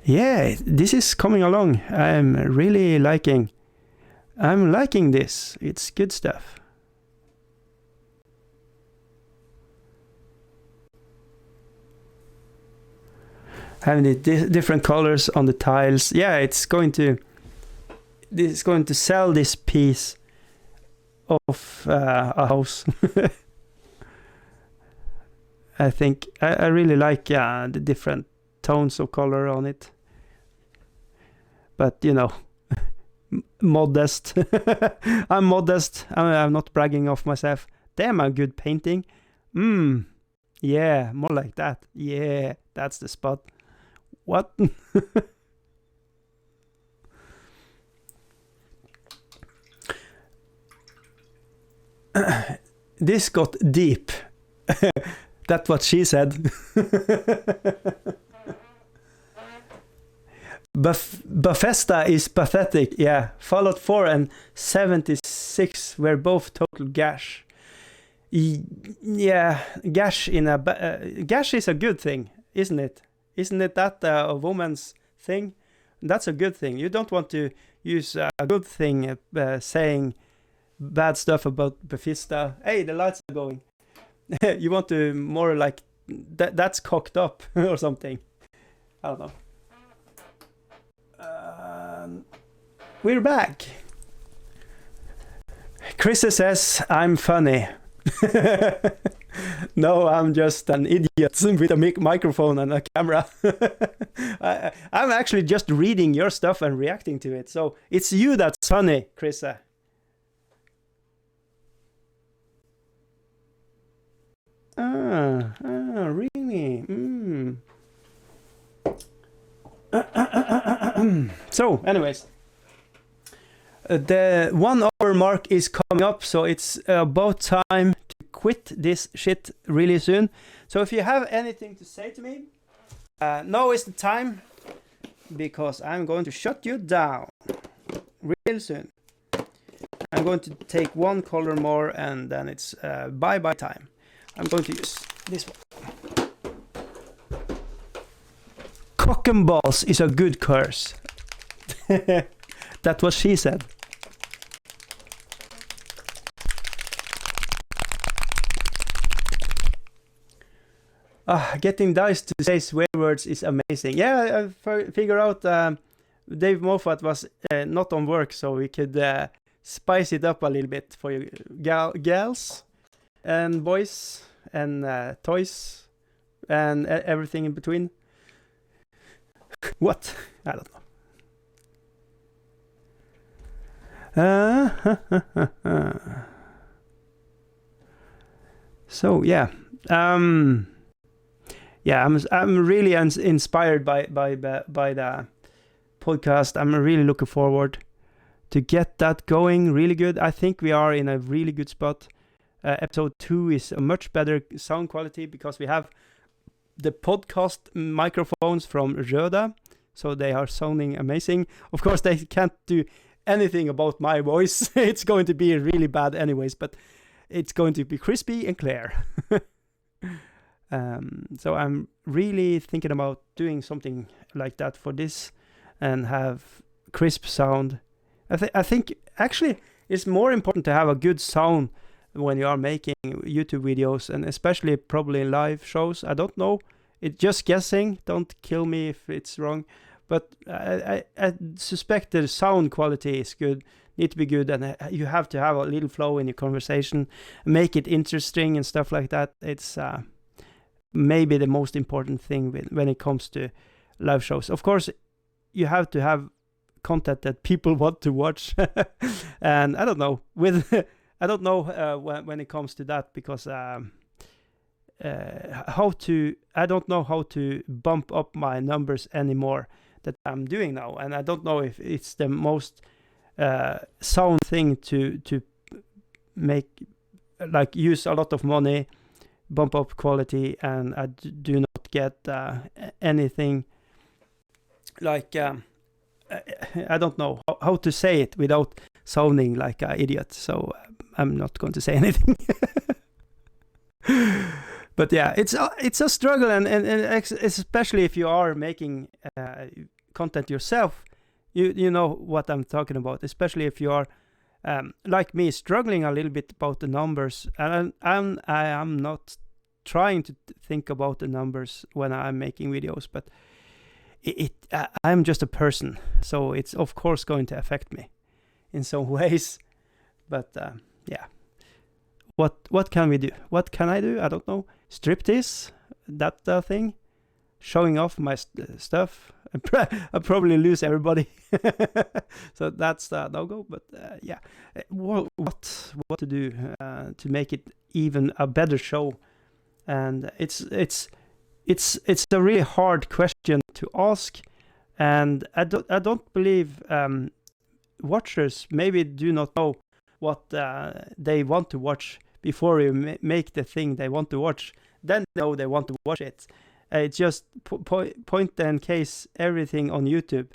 Speaker 1: Yeah, this is coming along. I'm liking this. It's good stuff. Having the different colors on the tiles. Yeah, it's going to sell this piece of a house. I think I really like the different tones of color on it, but modest. I'm modest. I'm not bragging of myself. Damn, a good painting. Yeah, more like that. Yeah, that's the spot. What? This got deep. That's what she said. Bethesda is pathetic. Yeah, Fallout 4 and 76 were both total gash. Yeah, gash in a gash is a good thing, isn't it? Isn't it that a woman's thing? That's a good thing. You don't want to use a good thing saying bad stuff about Bethesda. Hey, the lights are going. You want to more like that's cocked up or something. I don't know. We're back. Chris says I'm funny. No, I'm just an idiot with a microphone and a camera. I'm actually just reading your stuff and reacting to it. So it's you that's funny, Chris. Really? So, anyways. The 1 hour mark is coming up, so it's about time to quit this shit really soon. So if you have anything to say to me, now is the time, because I'm going to shut you down real soon. I'm going to take one color more and then it's bye-bye time. I'm going to use this one. Cock and balls is a good curse. That's what she said. Getting dice to say swear words is amazing. Yeah, I figured out Dave Moffat was not on work, so we could spice it up a little bit for you gals and boys and toys and everything in between. What? I don't know. So yeah, yeah, I'm really inspired by the podcast. I'm really looking forward to get that going really good. I think we are in a really good spot. Episode 2 is a much better sound quality because we have the podcast microphones from Röda, so they are sounding amazing. Of course, they can't do anything about my voice. It's going to be really bad anyways, but it's going to be crispy and clear. So I'm really thinking about doing something like that for this and have crisp sound. I think actually it's more important to have a good sound when you are making YouTube videos, and especially probably live shows. I don't know. It's just guessing. Don't kill me if it's wrong. But I suspect the sound quality is good, need to be good, and you have to have a little flow in your conversation, make it interesting and stuff like that. It's maybe the most important thing when it comes to live shows. Of course, you have to have content that people want to watch, and I don't know I don't know when it comes to that, because I don't know how to bump up my numbers anymore that I'm doing now, and I don't know if it's the most sound thing to make, like, use a lot of money, bump up quality, and I do not get anything like I don't know how to say it without sounding like an idiot, so I'm not going to say anything. But yeah, it's a struggle, and especially if you are making content yourself, you know what I'm talking about. Especially if you are like me, struggling a little bit about the numbers, and I am not trying to think about the numbers when I'm making videos, but I'm just a person, so it's of course going to affect me in some ways. But yeah. What can we do? What can I do? I don't know. Striptease? That thing? Showing off my stuff? I probably lose everybody. So that's the no-go. But yeah, what to do to make it even a better show? And it's a really hard question to ask. And I don't believe watchers maybe do not know what they want to watch before you make the thing they want to watch. Then they know they want to watch it. It's just point and case everything on YouTube.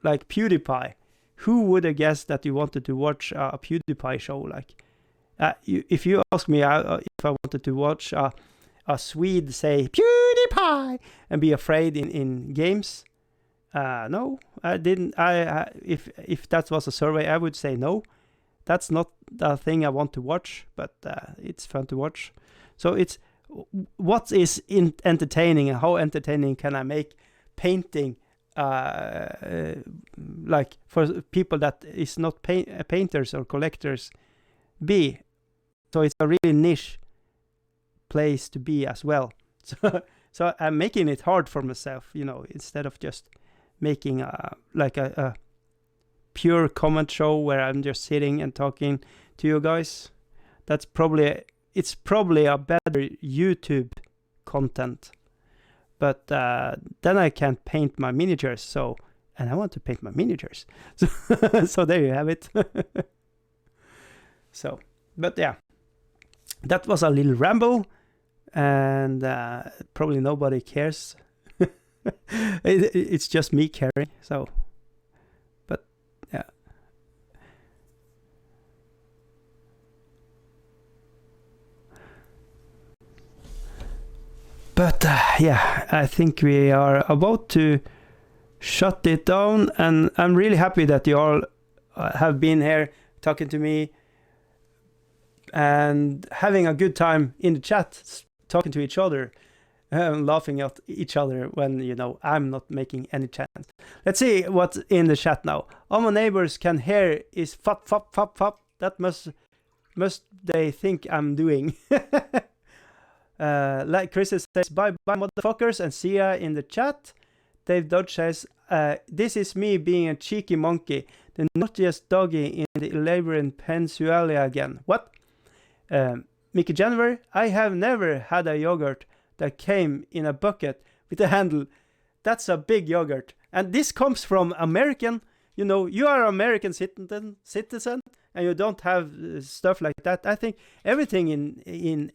Speaker 1: Like PewDiePie. Who would have guessed that you wanted to watch a PewDiePie show? Like, if you ask me if I wanted to watch a Swede say PewDiePie and be afraid in games, no, I didn't. If that was a survey, I would say no. That's not the thing I want to watch, but it's fun to watch. So it's what is entertaining, and how entertaining can I make painting, like for people that is not painters or collectors, be. So it's a really niche place to be as well. So I'm making it hard for myself, instead of just making a pure comment show where I'm just sitting and talking to you guys. It's probably a better YouTube content, but then I can't paint my miniatures. And I want to paint my miniatures. So there you have it. But yeah, that was a little ramble, and probably nobody cares. It's just me caring. So, but yeah. But yeah, I think we are about to shut it down, and I'm really happy that you all have been here talking to me and having a good time in the chat, talking to each other, laughing at each other when I'm not making any chance. Let's see what's in the chat now. All my neighbors can hear is fop fop fop fop. That must they think I'm doing. Like Chris says, bye bye motherfuckers, and see ya in the chat. Dave Dodge says, this is me being a cheeky monkey, the naughtiest doggy in the elaborate Pennsylvania again. What? Mickey January, I have never had a yogurt that came in a bucket with a handle. That's a big yogurt. And this comes from American, you are American citizen, and you don't have stuff like that. I think everything in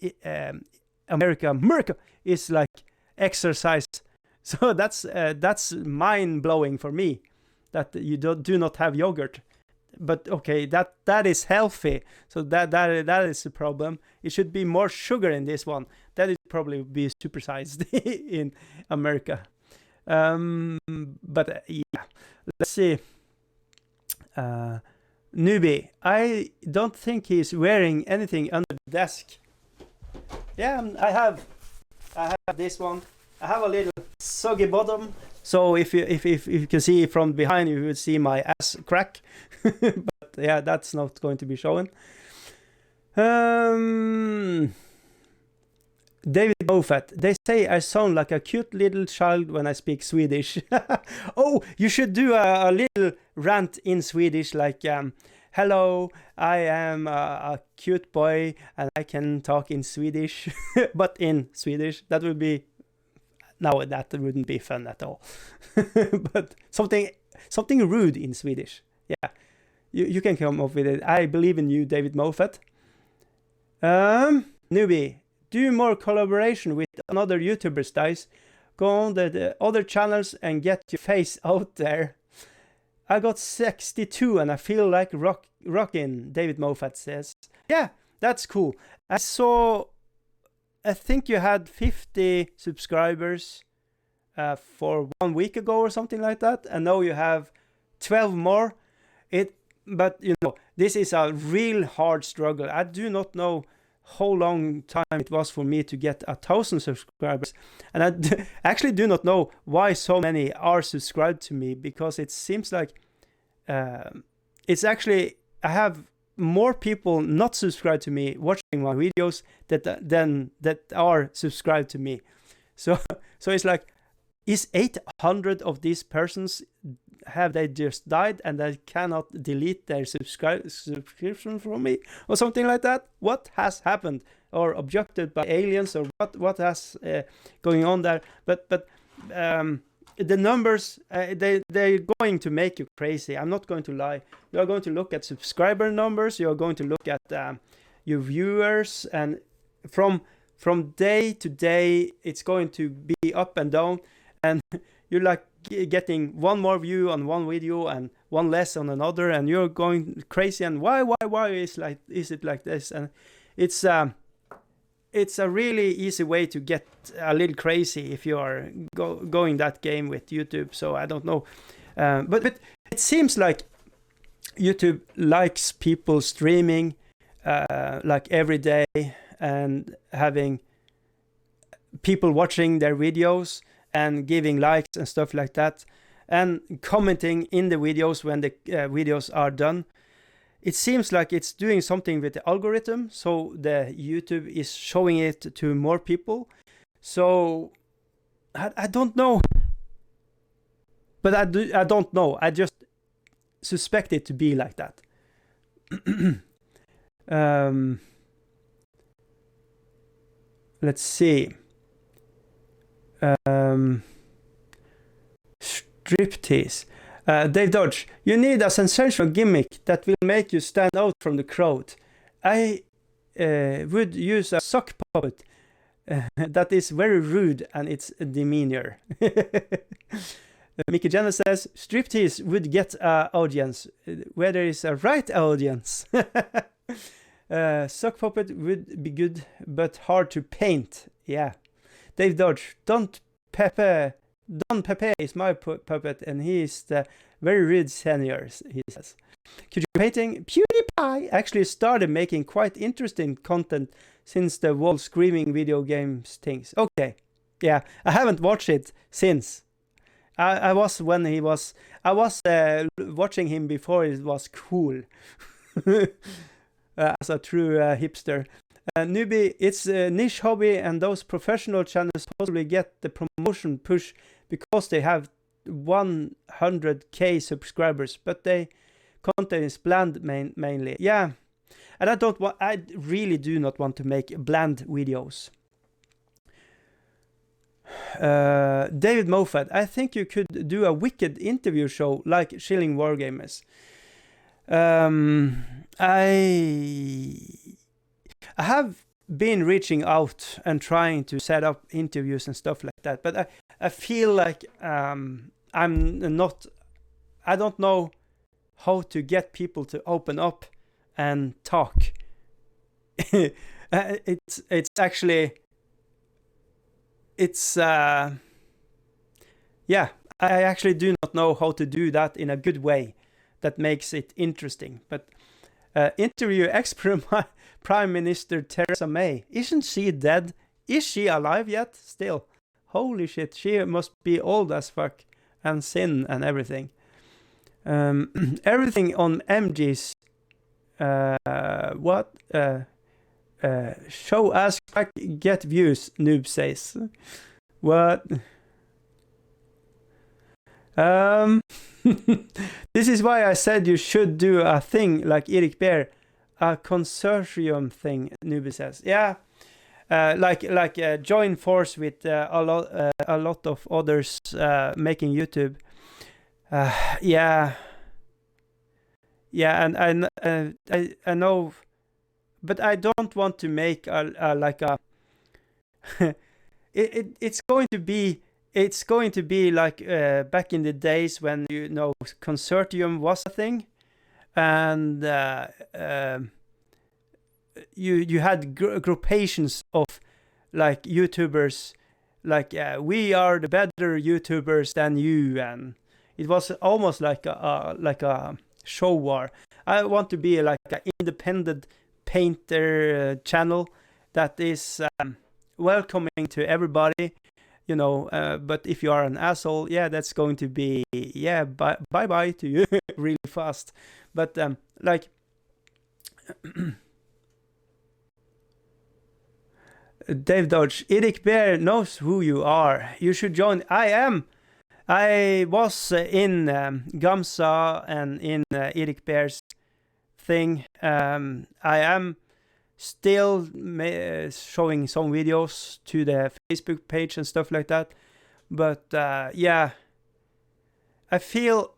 Speaker 1: America is like exercise. So that's mind blowing for me that you do not have yogurt. But okay, that is healthy. So that is the problem. It should be more sugar in this one. That is probably be supersized in America. But yeah, let's see. Newbie, I don't think he's wearing anything under the desk. Yeah, I have this one. I have a little soggy bottom, so if you can see from behind, you will see my ass crack. But yeah, that's not going to be shown. David Moffat, they say I sound like a cute little child when I speak Swedish. Oh, you should do a little rant in Swedish, like hello, I am a cute boy and I can talk in Swedish, but in Swedish. That would be... No, that wouldn't be fun at all. But something rude in Swedish. Yeah, you can come up with it. I believe in you, David Moffat. Newbie, do more collaboration with another YouTubers, guys. Go on the other channels and get your face out there. I got 62 and I feel like rocking, David Moffat says. Yeah, that's cool. I think you had 50 subscribers for 1 week ago or something like that, and now you have 12 more. But this is a real hard struggle. I do not know how long time it was for me to get 1,000 subscribers, and I actually do not know why so many are subscribed to me, because it seems like it's actually, I have more people not subscribed to me watching my videos than that are subscribed to me. So it's like, is 800 of these persons, have they just died and they cannot delete their subscription from me or something like that? What has happened? Or abducted by aliens, or what has going on there? But the numbers, they're going to make you crazy. I'm not going to lie. You are going to look at subscriber numbers. You are going to look at your viewers, and from day to day, it's going to be up and down. And you're like getting one more view on one video and one less on another, and you're going crazy. And why is it like this? And it's a really easy way to get a little crazy if you are going that game with YouTube. So I don't know, but it seems like YouTube likes people streaming like every day and having people watching their videos and giving likes and stuff like that, and commenting in the videos when the videos are done. It seems like it's doing something with the algorithm, so the YouTube is showing it to more people. So I don't know, but I don't know. I just suspect it to be like that. Let's see. Striptease. Dave Dodge, you need a sensational gimmick that will make you stand out from the crowd. I would use a sock puppet that is very rude and its demeanor. Mickey Jenner says, striptease would get an audience, where there is a right audience. Sock puppet would be good, but hard to paint. Yeah. Dave Dodge, Don Pepe is my puppet, and he is the very rude senior, he says. Could you painting? PewDiePie actually started making quite interesting content since the whole screaming video games things. Okay, yeah, I haven't watched it since. I was watching him before it was cool. As a true hipster. Newbie, it's a niche hobby, and those professional channels possibly get the promotion push because they have 100k subscribers, but they content is bland mainly. Yeah, and I really do not want to make bland videos. David Moffat, I think you could do a wicked interview show like Shilling Wargamers. I have been reaching out and trying to set up interviews and stuff like that, but I feel like I don't know how to get people to open up and talk. Yeah, I actually do not know how to do that in a good way that makes it interesting. But interview Prime Minister Theresa May. Isn't she dead? Is she alive yet? Still. Holy shit, she must be old as fuck and sin and everything. Everything on MG's show as crack get views, Noob says. What? This is why I said you should do a thing like Erik Bear, a consortium thing, Noob says. Yeah, like join force with a lot of others making YouTube. Yeah, and I know, but I don't want to make it's going to be like back in the days when consortium was a thing, and you had groupations of like YouTubers, like we are the better YouTubers than you, and it was almost like a show war. I want to be like an independent painter channel that is welcoming to everybody, but if you are an asshole, yeah, that's going to be bye to you really fast. But Dave Dodge, Erik Bear knows who you are. You should join. I was in Gamsa and in Erik Bear's thing. I am still showing some videos to the Facebook page and stuff like that. But yeah, I feel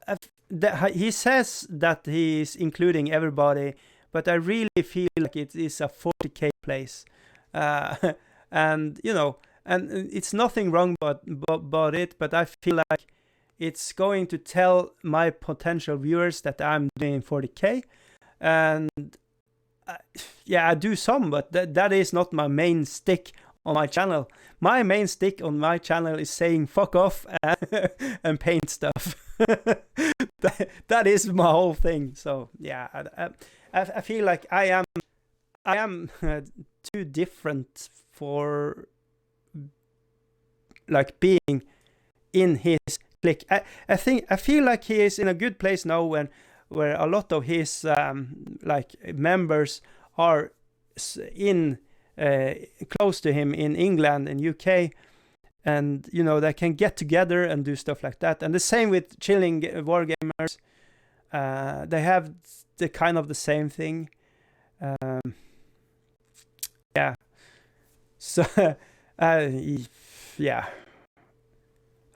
Speaker 1: that he says that he is including everybody, but I really feel like it is a 40k place. And and it's nothing wrong about it, but I feel like it's going to tell my potential viewers that I'm doing 40k, and yeah, I do some, but that is not my main stick on my channel. My main stick on my channel is saying fuck off and paint stuff. that is my whole thing. So yeah, I feel like I am too different for like being in his clique. I feel like he is in a good place now where a lot of his like members are in close to him in England and UK, and you know, they can get together and do stuff like that. And the same with Chilling Wargamers. They have the kind of the same thing. Yeah. So yeah,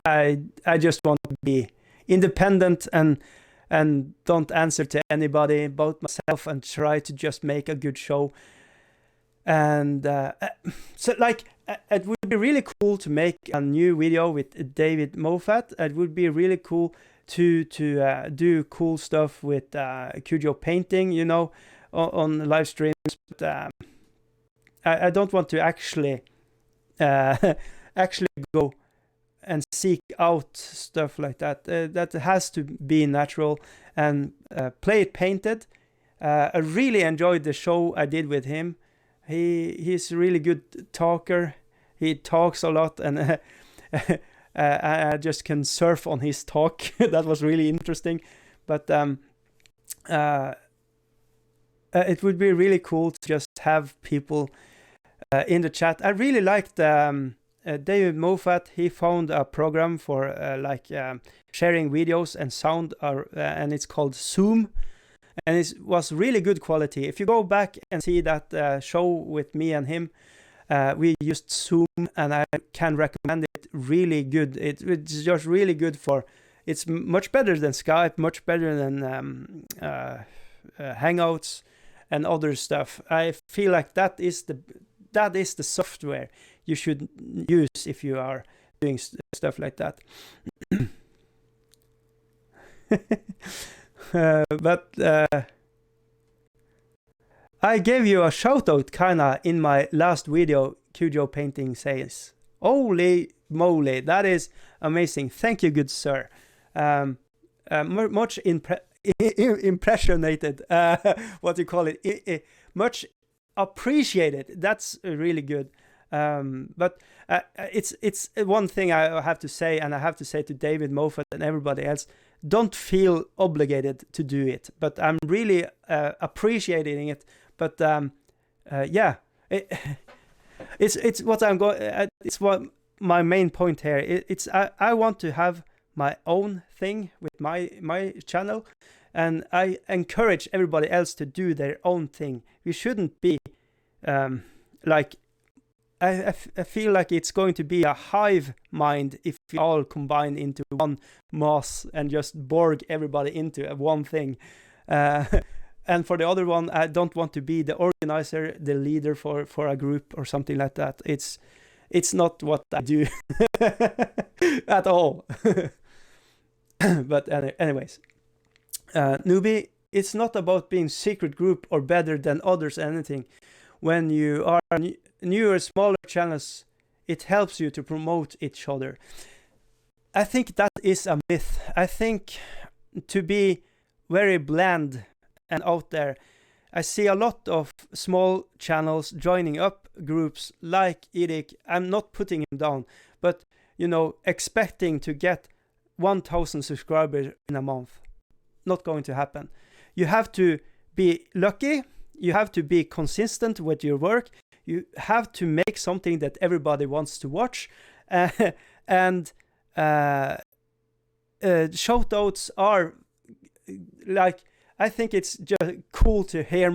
Speaker 1: I just want to be independent and don't answer to anybody about myself, and try to just make a good show. And so like it would be really cool to make a new video with David Moffat. It would be really cool to do cool stuff with Cujo painting, you know, on live streams. But I don't want to actually go and seek out stuff like that. That has to be natural and play it painted. I really enjoyed the show I did with him. He's a really good talker. He talks a lot, and I just can surf on his talk. That was really interesting. But it would be really cool to just have people in the chat. I really liked David Moffat. He found a program for sharing videos and sound, and it's called Zoom. And it was really good quality. If you go back and see that show with me and him, we used Zoom, and I can recommend it. Really good. It's just really good for. It's much better than Skype, much better than Hangouts and other stuff. I feel like that is the software you should use if you are doing stuff like that. But I gave you a shout out kinda in my last video, Cujo painting says. Holy moly, that is amazing. Thank you, good sir. Much impressionated, what do you call it? Much appreciated. That's really good. But it's one thing I have to say, and I have to say to David Moffat and everybody else: don't feel obligated to do it. But I'm really appreciating it. But yeah, it's what I'm going. It's what my main point here. I want to have my own thing with my channel, and I encourage everybody else to do their own thing. We shouldn't be like. I feel like it's going to be a hive mind if we all combine into one mass and just Borg everybody into one thing. And for the other one, I don't want to be the organizer, the leader for a group or something like that. It's not what I do at all. But anyways, newbie, it's not about being secret group or better than others or anything. When you are newer, smaller channels, it helps you to promote each other. I think that is a myth. I think to be very bland and out there, I see a lot of small channels joining up groups like Erik. I'm not putting him down, but you know, expecting to get 1,000 subscribers in a month. Not going to happen. You have to be lucky. You have to be consistent with your work. You have to make something that everybody wants to watch. And shoutouts are like, I think it's just cool to hear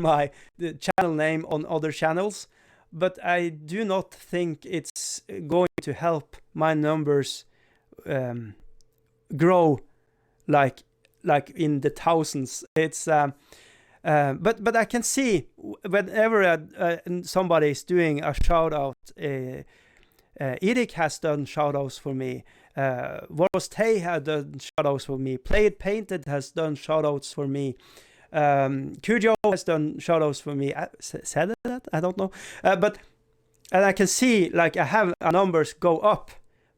Speaker 1: the channel name on other channels, but I do not think it's going to help my numbers grow like in the thousands. It's but I can see whenever somebody is doing a shout out, Erik has done shoutouts for me. Warros Tay has done shoutouts for me. Play It Painted has done shoutouts for me. Cujo has done shoutouts for me. Said that? I don't know. And I can see, like, I have numbers go up,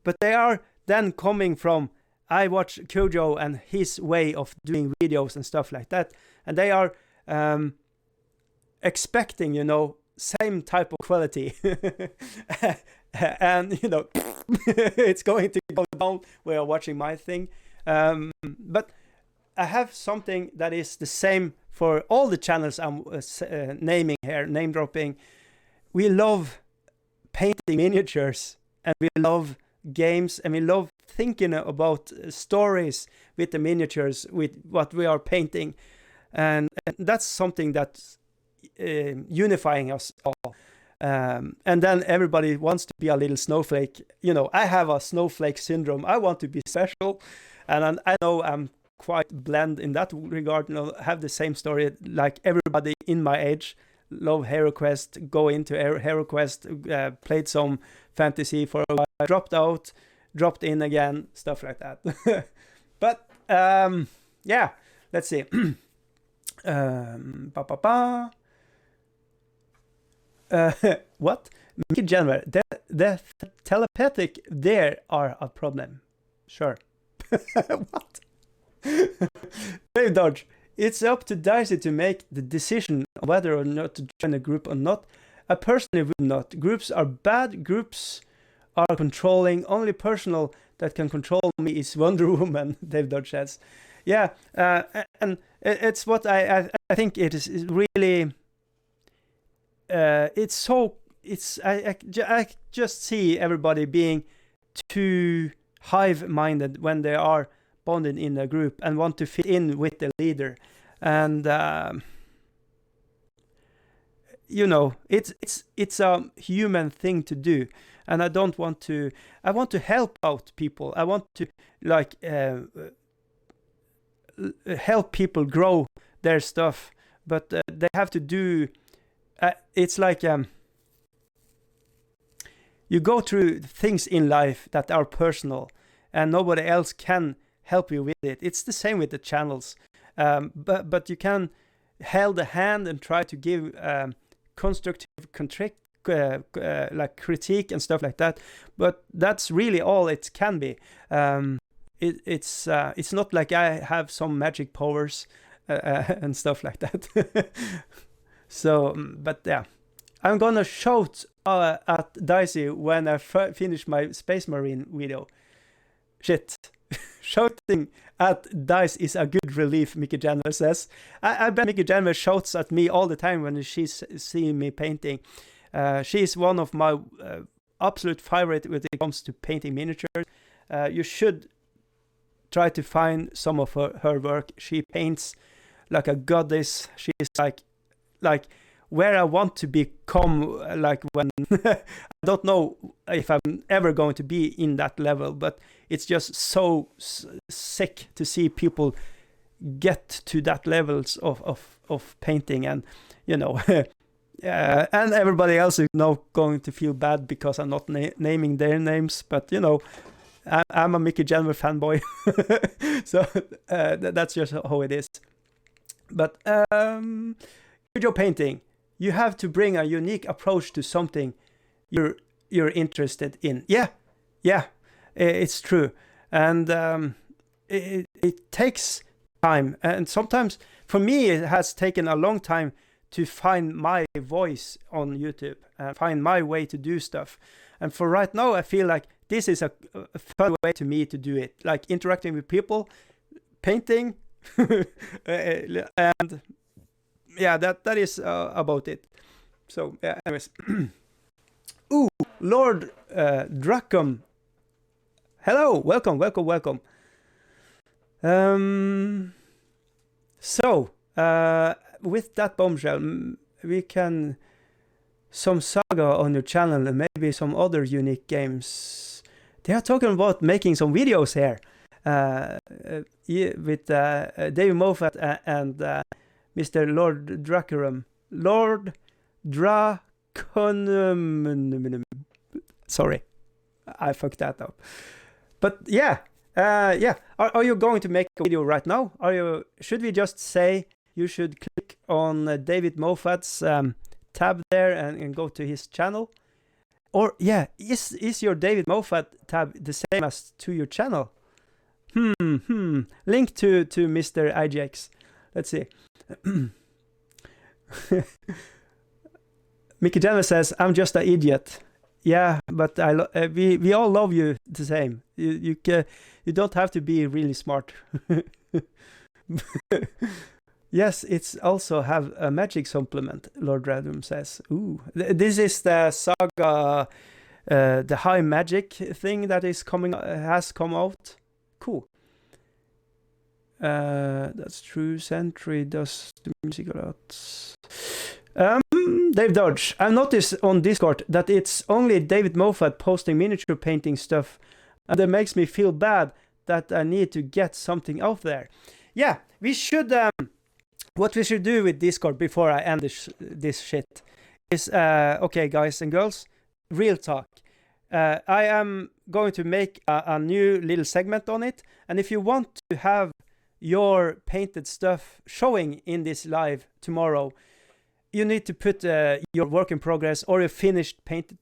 Speaker 1: but they are then coming from, I watch Cujo and his way of doing videos and stuff like that, and they are expecting, same type of quality. And, it's going to go down when you're watching my thing. But I have something that is the same for all the channels I'm naming here, name dropping. We love painting miniatures, and we love games, and we love thinking about stories with the miniatures, with what we are painting. And that's something that's unifying us all. And then everybody wants to be a little snowflake. I have a snowflake syndrome. I want to be special, and I know I'm quite bland in that regard. Have the same story like everybody in my age. Love HeroQuest, go into HeroQuest, played some fantasy for a while, dropped out, dropped in again, stuff like that. But yeah, let's see. What? Mickey Jenner, the telepathic there are a problem. Sure. What? Dave Dodge, it's up to Dicey to make the decision whether or not to join a group or not. I personally would not. Groups are bad. Groups are controlling. Only personal that can control me is Wonder Woman, Dave Dodge says. Yeah, and it's what I think it is really... I just see everybody being too hive-minded when they are bonded in a group and want to fit in with the leader, and it's a human thing to do, and I don't want to. I want to help out people. I want to help people grow their stuff, but they have to do. It's like you go through things in life that are personal, and nobody else can help you with it. It's the same with the channels, but you can hold a hand and try to give constructive like critique and stuff like that. But that's really all it can be. It's not like I have some magic powers and stuff like that. So, but yeah, I'm gonna shout at Dicey when I finish my Space Marine video. Shit. Shouting at Dice is a good relief, Mickey Janver says. I bet Mickey Janver shouts at me all the time when she's seeing me painting. She's one of my absolute favorite when it comes to painting miniatures. You should try to find some of her work. She paints like a goddess. She's like where I want to become, like when I don't know if I'm ever going to be in that level, but it's just so sick to see people get to that levels of painting, and and everybody else is now going to feel bad because I'm not naming their names, but I'm a Mickey Jenner fanboy. So that's just how it is. But video painting, you have to bring a unique approach to something you're interested in. Yeah, it's true, and it takes time, and sometimes for me it has taken a long time to find my voice on YouTube and find my way to do stuff. And for right now, I feel like this is a fun way to me to do it, like interacting with people, painting, and yeah, that is about it. So yeah, anyways. Ooh, Lord Dracum. Hello, welcome. So with that bombshell, we can some saga on your channel and maybe some other unique games. They are talking about making some videos here with David Moffat and Mr. Lord Dracarum. Lord Draconum. Sorry, I fucked that up. But yeah, yeah. Are you going to make a video right now? Should we just say you should click on David Moffat's tab there and go to his channel? Or yeah, is your David Moffat tab the same as to your channel? Link to Mr. IGX. Let's see. Mickey Jenner says, "I'm just an idiot." Yeah, but we all love you the same. You don't have to be really smart. Yes, it's also have a magic supplement. Lord Radum says, "Ooh, this is the saga, the high magic thing that is has come out. Cool. That's true. Sentry does the music a lot." Dave Dodge, I've noticed on Discord that it's only David Moffat posting miniature painting stuff, and that makes me feel bad that I need to get something out there. Yeah, we should. What we should do with Discord before I end this shit is, okay, guys and girls, real talk. I am going to make a new little segment on it, and if you want to have your painted stuff showing in this live tomorrow, you need to put your work in progress or your finished painted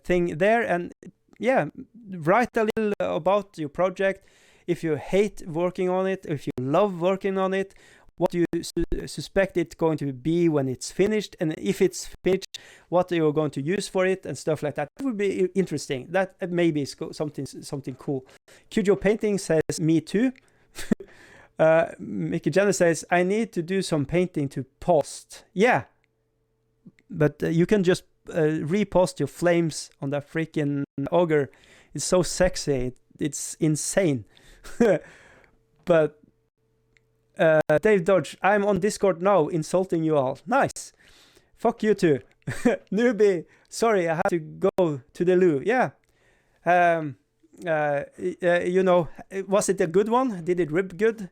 Speaker 1: thing there, and yeah, write a little about your project. If you hate working on it, if you love working on it, what do you suspect it's going to be when it's finished, and if it's finished, what are you going to use for it, and stuff like that. That would be interesting. That maybe is something cool. Cujo Painting says, "Me too." Mickey Jenner says, "I need to do some painting to post." Yeah, but you can just repost your flames on that freaking ogre. It's so sexy. It's insane. But Dave Dodge, I'm on Discord now, insulting you all. Nice. Fuck you too. Newbie, sorry, I had to go to the loo. Yeah. You know, was it a good one? Did it rip good?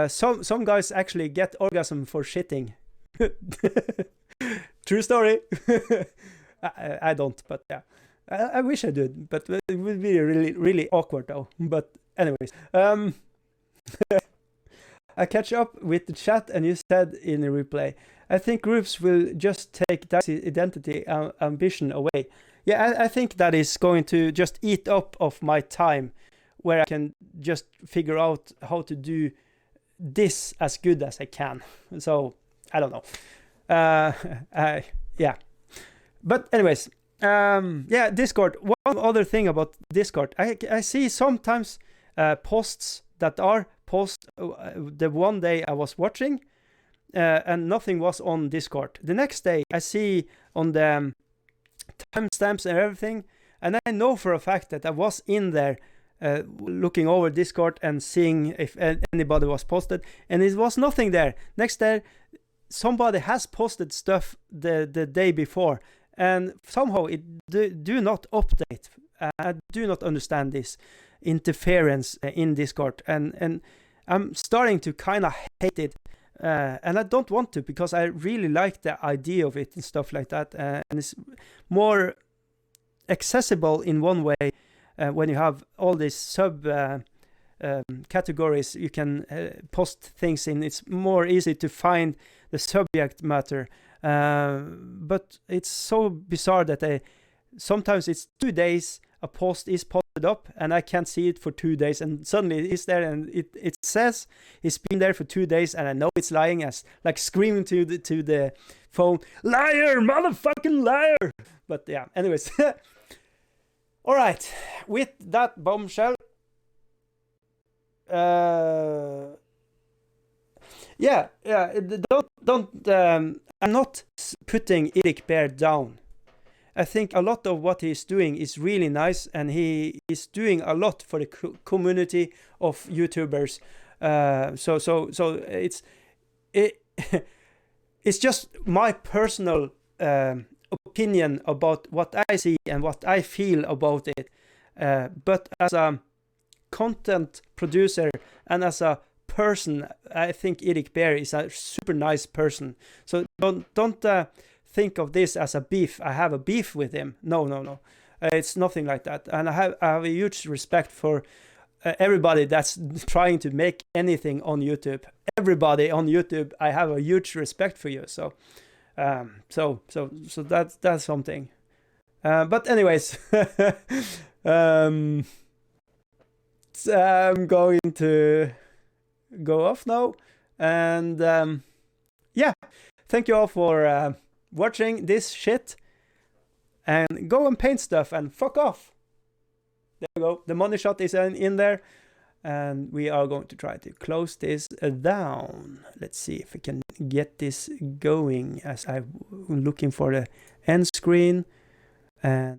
Speaker 1: Some guys actually get orgasm for shitting. True story. I don't, but yeah. I wish I did, but it would be really, really awkward though. But anyways, I catch up with the chat, and you said in the replay, I think groups will just take Dicey identity ambition away. Yeah, I think that is going to just eat up of my time, where I can just figure out how to do this as good as I can. So I don't know. Yeah. But anyways, yeah, Discord. One other thing about Discord, I see sometimes posts that are the one day I was watching, and nothing was on Discord. The next day I see on the timestamps and everything, and I know for a fact that I was in there looking over Discord and seeing if anybody was posted, and it was nothing there. Next day somebody has posted stuff the day before, and somehow it do not update. I do not understand this interference in Discord, and I'm starting to kind of hate it, and I don't want to, because I really like the idea of it and stuff like that, and it's more accessible in one way when you have all these sub categories you can post things in. It's more easy to find the subject matter, but it's so bizarre that sometimes it's 2 days a post is posted up and I can't see it for 2 days, and suddenly it's there, and it says it's been there for 2 days, and I know it's lying, as like screaming to the phone, liar, motherfucking liar. But yeah, anyways. All right, with that bombshell, don't I'm not putting Eric Bear down. I think a lot of what he's doing is really nice, and he is doing a lot for the community of YouTubers. So it's just my personal opinion about what I see and what I feel about it. But as a content producer and as a person, I think Eric Bear is a super nice person. So don't think of this as a beef. I have a beef with him. No. It's nothing like that. And I have a huge respect for everybody that's trying to make anything on YouTube. Everybody on YouTube, I have a huge respect for you. So that's something. But anyways, I'm going to go off now, and yeah, thank you all for watching this shit, and go and paint stuff and fuck off. There we go. The money shot is in there, and we are going to try to close this down. Let's see if we can get this going as I'm looking for the end screen. And